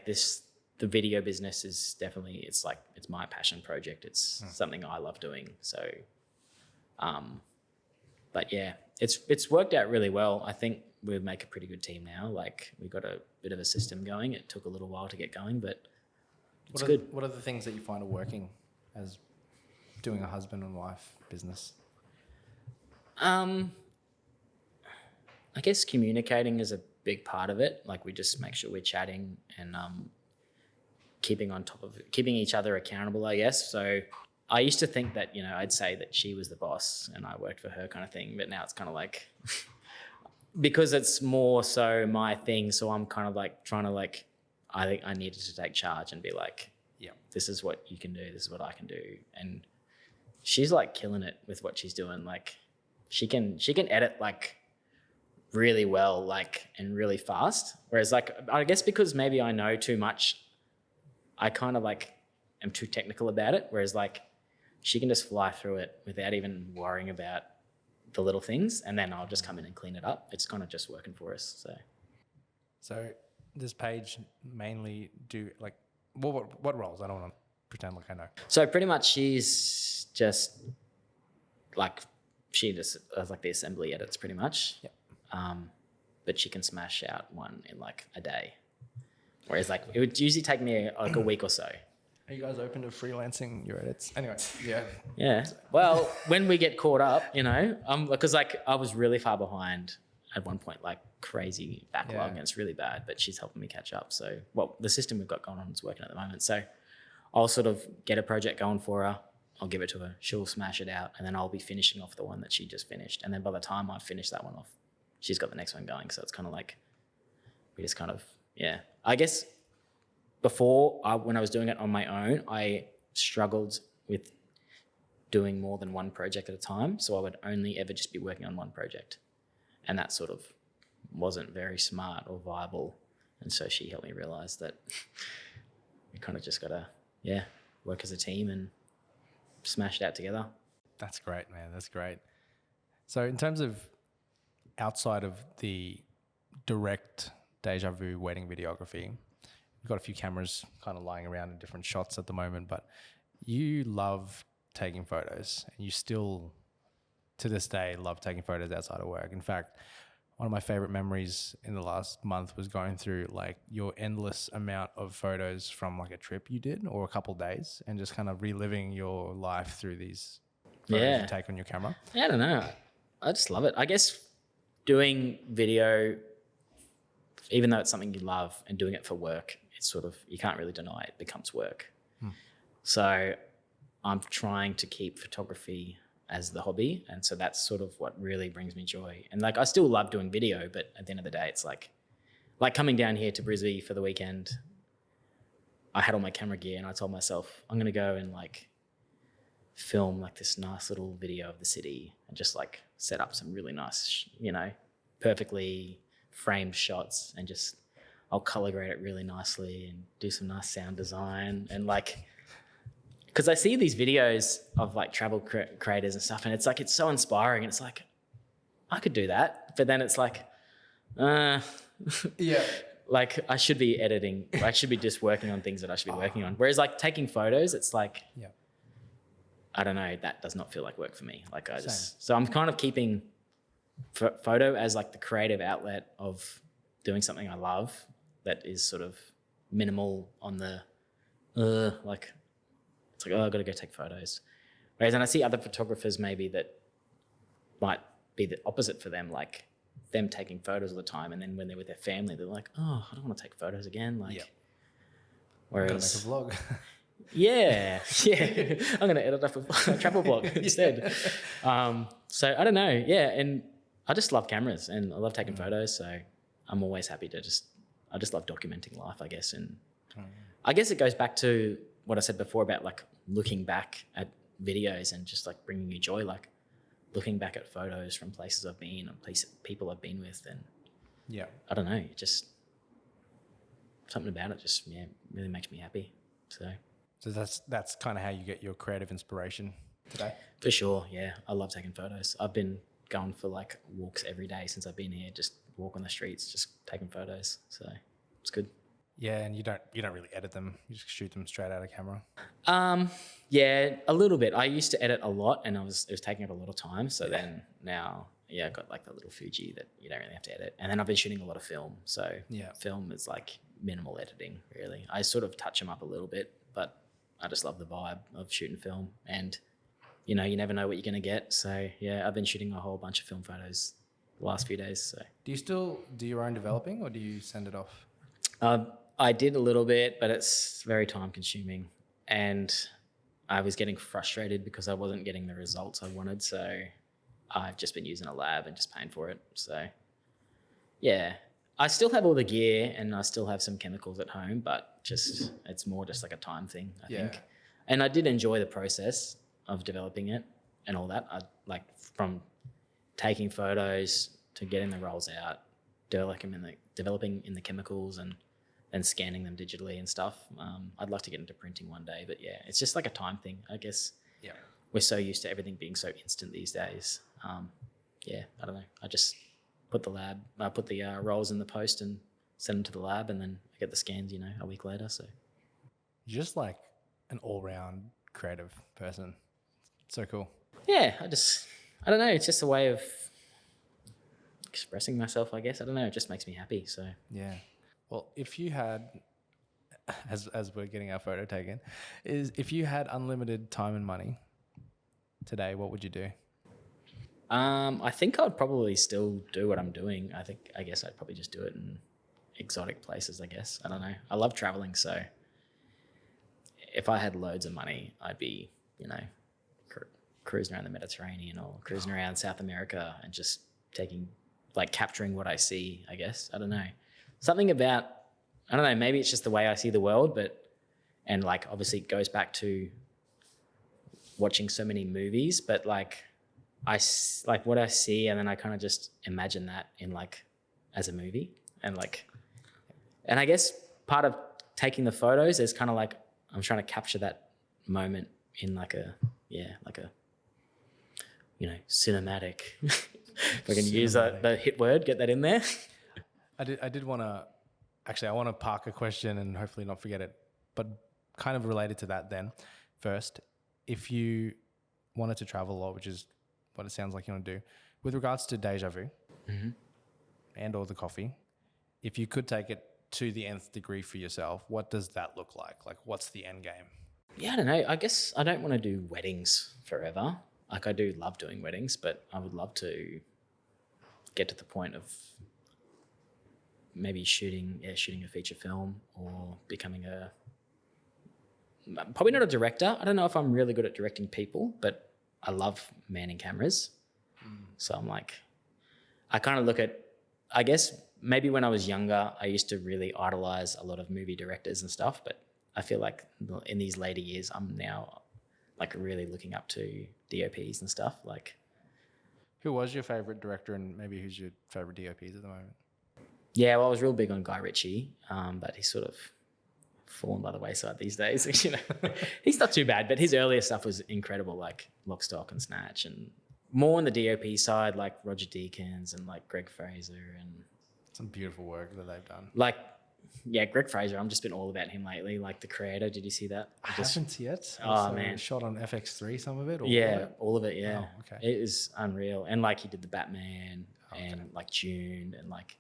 this, the video business is definitely, it's my passion project. It's something I love doing. So, but yeah, it's worked out really well. I think we make a pretty good team now. Like we got a bit of a system going. It took a little while to get going, but it's good.
What are the things that you find are working as doing a husband and wife business?
I guess communicating is a big part of it. Like we just make sure we're chatting and keeping on top of it, keeping each other accountable, I guess. So I used to think that, I'd say that she was the boss and I worked for her kind of thing. But now it's kind of like, because it's more so my thing. So I'm kind of like trying to like, I think I needed to take charge and be like, yeah, this is what you can do. This is what I can do. And she's like killing it with what she's doing. Like she can edit like really well, like, and really fast. Whereas like, I guess because maybe I know too much, I kind of like am too technical about it. Whereas like she can just fly through it without even worrying about the little things. And then I'll just come in and clean it up. It's kind of just working for us.
So does Paige mainly do like, what roles? I don't want to pretend like I know.
So pretty much she's just like, she just does like the assembly edits pretty much.
Yep.
But she can smash out one in like a day. Whereas like it would usually take me like a week or so.
Are you guys open to freelancing your edits? Anyway, yeah.
Yeah. Well, when we get caught up, because like I was really far behind at one point, like crazy backlog, and it's really bad, but she's helping me catch up. So, the system we've got going on is working at the moment. So I'll sort of get a project going for her. I'll give it to her. She'll smash it out. And then I'll be finishing off the one that she just finished. And then by the time I've finished that one off, she's got the next one going. So it's kind of like, we just kind of, yeah. I guess before, when I was doing it on my own, I struggled with doing more than one project at a time. So I would only ever just be working on one project. And that sort of wasn't very smart or viable. And so she helped me realize that we kind of just got to, work as a team and smash it out together.
That's great, man. That's great. So in terms of outside of the direct DejaVu wedding videography, we've got a few cameras kind of lying around in different shots at the moment, but you love taking photos and you still, to this day, love taking photos outside of work. In fact, one of my favorite memories in the last month was going through like your endless amount of photos from like a trip you did or a couple of days and just kind of reliving your life through these photos you take on your camera.
Yeah, I don't know. I just love it. I guess doing video, even though it's something you love and doing it for work, it's sort of, you can't really deny it becomes work. So I'm trying to keep photography as the hobby. And so that's sort of what really brings me joy. And like, I still love doing video, but at the end of the day, it's like coming down here to Brisbane for the weekend, I had all my camera gear and I told myself, I'm going to go and like film like this nice little video of the city and just like set up some really nice, perfectly framed shots and just, I'll color grade it really nicely and do some nice sound design and like, because I see these videos of like travel creators and stuff and it's like, it's so inspiring and it's like, I could do that. But then it's like,
Yeah.
like I should be editing. I should be just working on things that I should be working on. Whereas like taking photos, it's like, I don't know, that does not feel like work for me. Like so I'm kind of keeping photo as like the creative outlet of doing something I love that is sort of minimal on the, like, it's like, I've got to go take photos. Whereas, and I see other photographers maybe that might be the opposite for them, like them taking photos all the time. And then when they're with their family, they're like, oh, I don't want to take photos again. Like, whereas,
I'm gonna make a vlog.
yeah, I'm going to edit up a travel vlog instead. So I don't know. Yeah. And I just love cameras and I love taking photos. So I'm always happy to I just love documenting life, I guess. And I guess it goes back to what I said before about like looking back at videos and just like bringing you joy, like looking back at photos from places I've been and people I've been with. And I don't know, just something about it just, really makes me happy. So
that's kind of how you get your creative inspiration today?
For sure, yeah. I love taking photos. I've been going for like walks every day since I've been here, just walk on the streets, just taking photos. So it's good.
Yeah, and you don't really edit them. You just shoot them straight out of camera.
Yeah, a little bit. I used to edit a lot and it was taking up a lot of time. So then now, I've got like the little Fuji that you don't really have to edit. And then I've been shooting a lot of film. So film is like minimal editing, really. I sort of touch them up a little bit, but I just love the vibe of shooting film. And, you never know what you're going to get. So, I've been shooting a whole bunch of film photos the last few days. So,
do you still do your own developing or do you send it off?
I did a little bit, but it's very time consuming. And I was getting frustrated because I wasn't getting the results I wanted. So I've just been using a lab and just paying for it. So I still have all the gear and I still have some chemicals at home, but it's more just like a time thing, I think. And I did enjoy the process of developing it and all that. I like from taking photos to getting the rolls out, developing in the chemicals and scanning them digitally and stuff. I'd like to get into printing one day, but it's just like a time thing, I guess. Yeah. We're so used to everything being so instant these days. I don't know. I just put the rolls in the post and send them to the lab and then I get the scans, a week later. So
you're just like an all-round creative person. So cool.
Yeah. I don't know. It's just a way of expressing myself, I guess. I don't know. It just makes me happy. So
yeah. Well, if you had, as we're getting our photo taken, if you had unlimited time and money today, what would you do?
I think I'd probably still do what I'm doing. I guess I'd probably just do it in exotic places, I guess. I don't know. I love traveling, so if I had loads of money, I'd be, cruising around the Mediterranean or cruising around South America and just capturing what I see, I guess. I don't know. Something about, I don't know, maybe it's just the way I see the world, and like obviously it goes back to watching so many movies, but like what I see and then I kind of just imagine that in like as a movie and I guess part of taking the photos is kind of like I'm trying to capture that moment in cinematic. If I can use the hit word, get that in there.
I did want to, actually, I want to park a question and hopefully not forget it, but kind of related to that then. First, if you wanted to travel a lot, which is what it sounds like you want to do, with regards to DejaVu and or the coffee, if you could take it to the nth degree for yourself, what does that look like? Like, what's the end game?
Yeah, I don't know. I guess I don't want to do weddings forever. Like, I do love doing weddings, but I would love to get to the point of maybe shooting a feature film or becoming probably not a director. I don't know if I'm really good at directing people, but I love manning cameras. So I'm like, I kind of look at, I guess maybe when I was younger, I used to really idolize a lot of movie directors and stuff, but I feel like in these later years, I'm now like really looking up to DOPs and stuff. Like,
who was your favorite director and maybe who's your favorite DOPs at the moment?
yeah, well, I was real big on Guy Ritchie, but he's sort of fallen by the wayside these days. He's not too bad, but his earlier stuff was incredible, like Lock, Stock and Snatch, and more on the DOP side, like Roger Deakins and like Greg Fraser and
some beautiful work that they've done.
Like, yeah, Greg Fraser. I've just been all about him lately. Like The Creator. Did you see that?
I haven't yet.
Oh man,
shot on FX3, some of it. Or
yeah, all of it. Yeah,
oh, okay.
It is unreal. And like he did the Batman and like June and like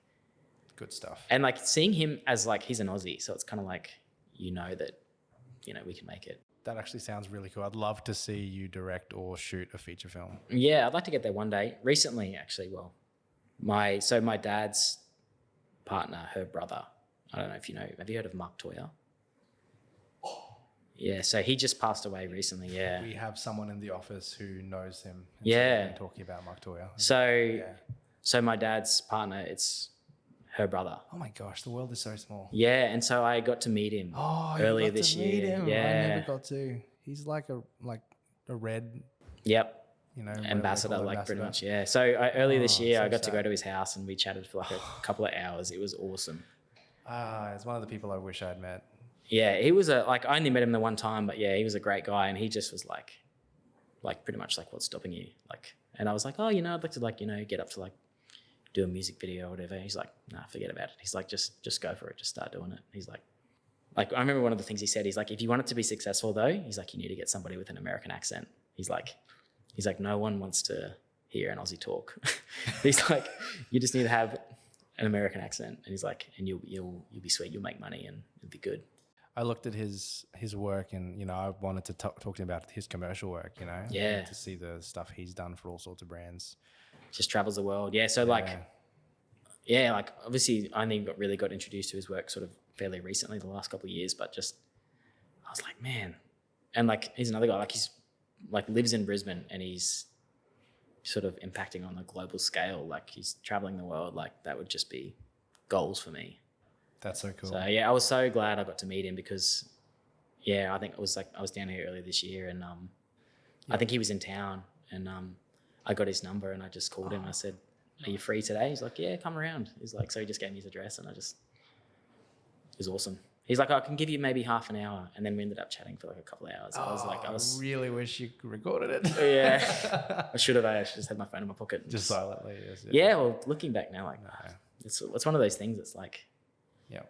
good stuff.
And like seeing him as like he's an Aussie, so it's kind of like that we can make it.
That actually sounds really cool. I'd love to see you direct or shoot a feature film.
Yeah, I'd like to get there one day. Recently, actually, my dad's partner, her brother, I don't know if you know, have you heard of Mark Toyer? Yeah, so he just passed away recently, yeah.
We have someone in the office who knows him.
Yeah.
Talking about Mark Toyer.
So my dad's partner, it's her brother.
Oh my gosh, the world is so small.
Yeah, and so I got to meet him earlier this year.
Meet him.
Yeah.
I never got to. He's like a red.
Yep.
Ambassador,
like pretty much, yeah. So earlier this year, I got to go to his house and we chatted for like a couple of hours. It was awesome.
It's one of the people I wish I'd met.
Yeah, he was I only met him the one time, but yeah, he was a great guy, and he just was like pretty much like, what's stopping you? Like, and I was like, oh, I'd like to get up to like do a music video or whatever. He's like, nah, forget about it. He's like, just go for it, just start doing it. He's like I remember one of the things he said. He's like, if you want it to be successful though, he's like, you need to get somebody with an American accent. He's like, no one wants to hear an Aussie talk. He's like, you just need to have an American accent. And he's like, and you'll be sweet. You'll make money and it'll be good.
I looked at his work and, I wanted to talk to him about his commercial work,
Yeah.
To see the stuff he's done for all sorts of brands.
Just travels the world. Yeah. So obviously I only really got introduced to his work sort of fairly recently, the last couple of years, but just, I was like, man. And like, he's another guy, like he's like lives in Brisbane and he's sort of impacting on a global scale. Like he's traveling the world. Like that would just be goals for me.
That's so cool.
So yeah, I was so glad I got to meet him because I think it was like, I was down here earlier this year and I think he was in town and I got his number and I just called him. I said, are you free today? He's like, yeah, come around. He's like, so he just gave me his address and it was awesome. He's like, I can give you maybe half an hour. And then we ended up chatting for like a couple of hours. I
really wish you recorded it.
Yeah. I should have. I should just had my phone in my pocket.
Just silently.
Yeah. Well, looking back now, like, it's one of those things that's like,
yeah.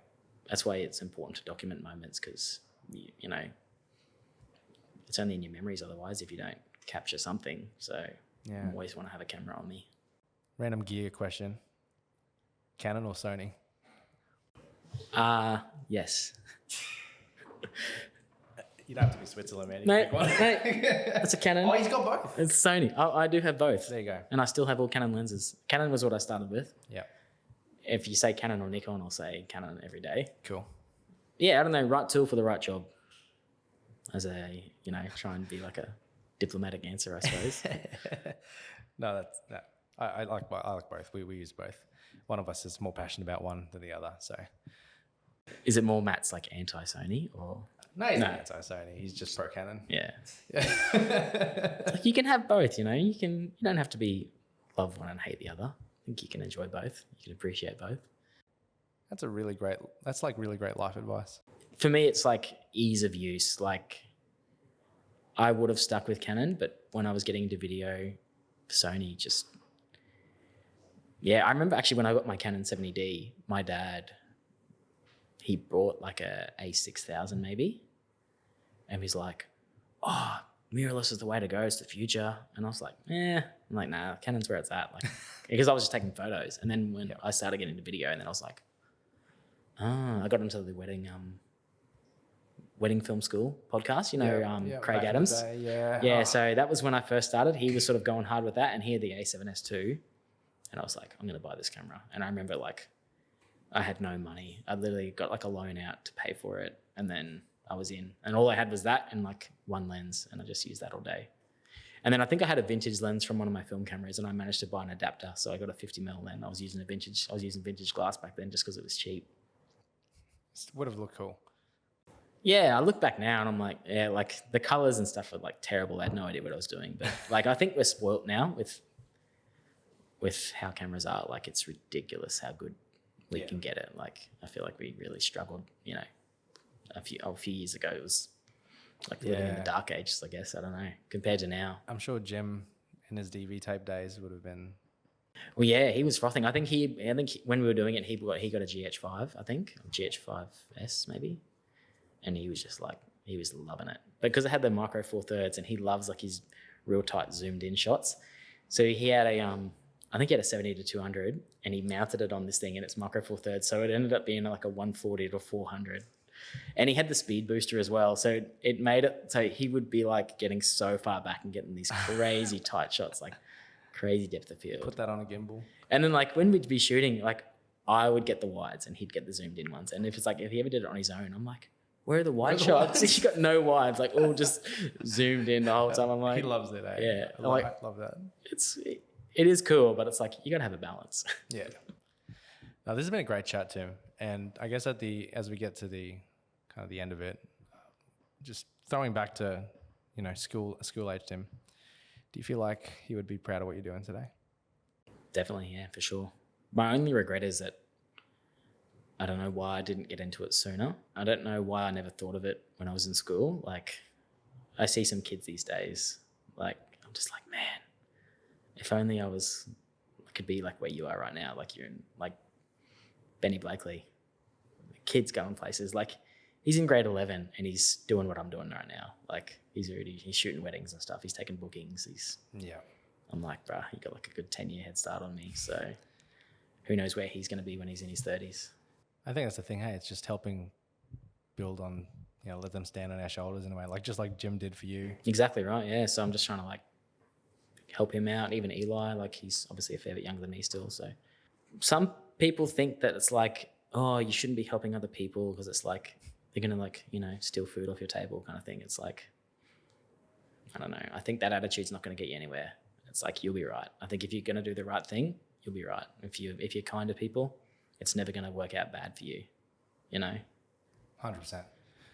That's why it's important to document moments because, it's only in your memories otherwise if you don't capture something. So I always want to have a camera on me.
Random gear question. Canon or Sony?
Yes.
You don't have to be Switzerland, man.
Mate, that's a Canon.
Oh, he's got both.
It's Sony. I do have both.
There you go.
And I still have all Canon lenses. Canon was what I started with.
Yeah.
If you say Canon or Nikon, I'll say Canon every day.
Cool.
Yeah, I don't know, right tool for the right job. As try and be like a diplomatic answer, I suppose.
No, I like both. We use both. One of us is more passionate about one than the other. So, is
it more Matt's like anti-Sony or?
No, he's not anti-Sony. He's just pro Canon.
Yeah. Like you can have both. You don't have to be love one and hate the other. I think you can enjoy both. You can appreciate both.
That's really great life advice.
For me, it's like ease of use. Like I would have stuck with Canon, but when I was getting into video, Sony just, yeah, I remember actually when I got my Canon 70D, my dad, he bought like a A6000 maybe. And he's like, oh, mirrorless is the way to go. It's the future. And I was like, I'm like, nah, Canon's where it's at. Like, because I was just taking photos. And then when I started getting into video, and then I was like, I got into the wedding film school podcast, you know, Craig Adams.
Yeah.
So that was when I first started. He was sort of going hard with that, and he had the A7S II. And I was like, I'm going to buy this camera. And I remember like, I had no money. I literally got like a loan out to pay for it. And then I was in. And all I had was that and like one lens. And I just used that all day. And then I think I had a vintage lens from one of my film cameras, and I managed to buy an adapter. So I got a 50mm lens. I was using vintage glass back then just because it was cheap.
Would have looked cool.
Yeah, I look back now and I'm like, yeah, like the colors and stuff were like terrible. I had no idea what I was doing. But like, I think we're spoilt now with how cameras are. Like, it's ridiculous how good we can get it. Like, I feel like we really struggled, you know, a few years ago. It was like living in the dark ages, I guess. I don't know, compared to now.
I'm sure Jim in his DV tape days would have been.
Well, yeah, he was frothing. I think when we were doing it, he got a GH5, I think, or GH5S maybe. And he was just like, he was loving it. But because it had the micro 4/3 and he loves like his real tight zoomed in shots. So he had I think he had a 70-200 and he mounted it on this thing and it's micro 4/3. So it ended up being like a 140 to 400. And he had the speed booster as well. So it made it so he would be like getting so far back and getting these crazy tight shots, like crazy depth of field.
Put that on a gimbal.
And then like when we'd be shooting, like I would get the wides and he'd get the zoomed in ones. And if he ever did it on his own, I'm like, where are the wide shots? He got no wides, like all just zoomed in the whole time. I'm like,
he loves it, eh?
Yeah,
I love that.
It is cool, but it's like you gotta have a balance.
Yeah. Now this has been a great chat, Tim. And I guess as we get to the kind of the end of it, just throwing back to, you know, school age Tim, do you feel like you would be proud of what you're doing today?
Definitely, yeah, for sure. My only regret is that I don't know why I didn't get into it sooner. I don't know why I never thought of it when I was in school. Like, I see some kids these days, like, I'm just like, man, if only I could be like where you are right now. Like, you're in, like, Benny Blakely. Kids going places. Like, he's in grade 11 and he's doing what I'm doing right now. Like, he's shooting weddings and stuff. He's taking bookings. I'm like, bruh, he got like a good 10-year head start on me. So who knows where he's going to be when he's in his 30s.
I think that's the thing, hey, it's just helping build on, you know, let them stand on our shoulders in a way, like just like Jim did for you.
Exactly right, yeah. So I'm just trying to like help him out. Even Eli, like he's obviously a fair bit younger than me still. So some people think that it's like, oh, you shouldn't be helping other people because it's like they're going to like, you know, steal food off your table kind of thing. It's like, I don't know. I think that attitude's not going to get you anywhere. It's like, you'll be right. I think if you're going to do the right thing, you'll be right. If you're kind to people, it's never going to work out bad for you, you know?
100%.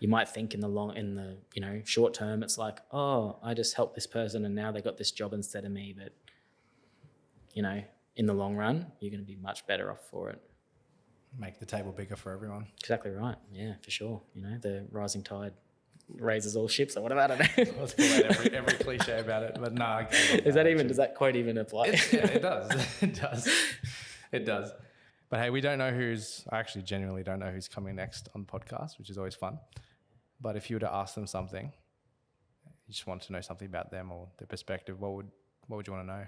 You might think in the you know, short term, it's like, oh, I just helped this person and now they got this job instead of me. But, you know, in the long run, you're going to be much better off for it.
Make the table bigger for everyone.
Exactly right. Yeah, for sure. You know, the rising tide raises all ships or whatever. I don't know.
Let's pull out every cliche about it. But no.
Does that quote even apply?
It does. It does. But hey, I actually genuinely don't know who's coming next on the podcast, which is always fun. But if you were to ask them something, you just want to know something about them or their perspective, what would you want to know?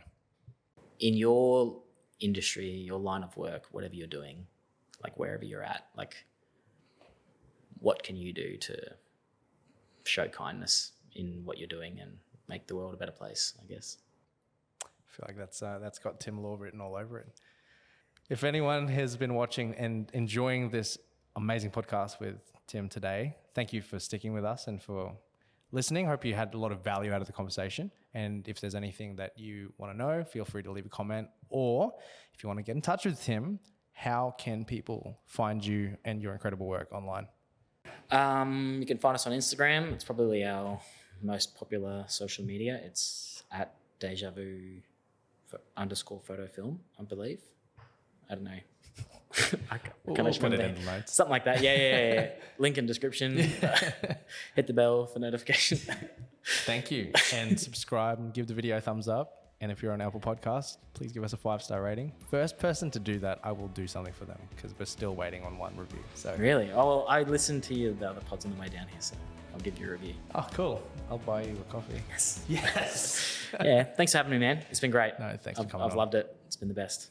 In your industry, your line of work, whatever you're doing, like wherever you're at, like what can you do to show kindness in what you're doing and make the world a better place, I guess?
I feel like that's got Tim Law written all over it. If anyone has been watching and enjoying this amazing podcast with Tim today, thank you for sticking with us and for listening. Hope you had a lot of value out of the conversation. And if there's anything that you want to know, feel free to leave a comment. Or if you want to get in touch with Tim, how can people find you and your incredible work online?
You can find us on Instagram. It's probably our most popular social media. It's at DejaVu _photo film, I believe. I don't know.
We'll put it in the notes.
Something like that. Yeah. Link in description. Hit the bell for notifications.
Thank you. And subscribe and give the video a thumbs up. And if you're on Apple Podcasts, please give us a 5-star rating. First person to do that, I will do something for them because we're still waiting on one review. So
Really? Oh, well, I listened to the other pods on the way down here, so I'll give you a review.
Oh, cool. I'll buy you a coffee.
Yes.
Yes.
Yeah. Thanks for having me, man. It's been great.
No, thanks for coming
I've
on.
loved it. It's been the best.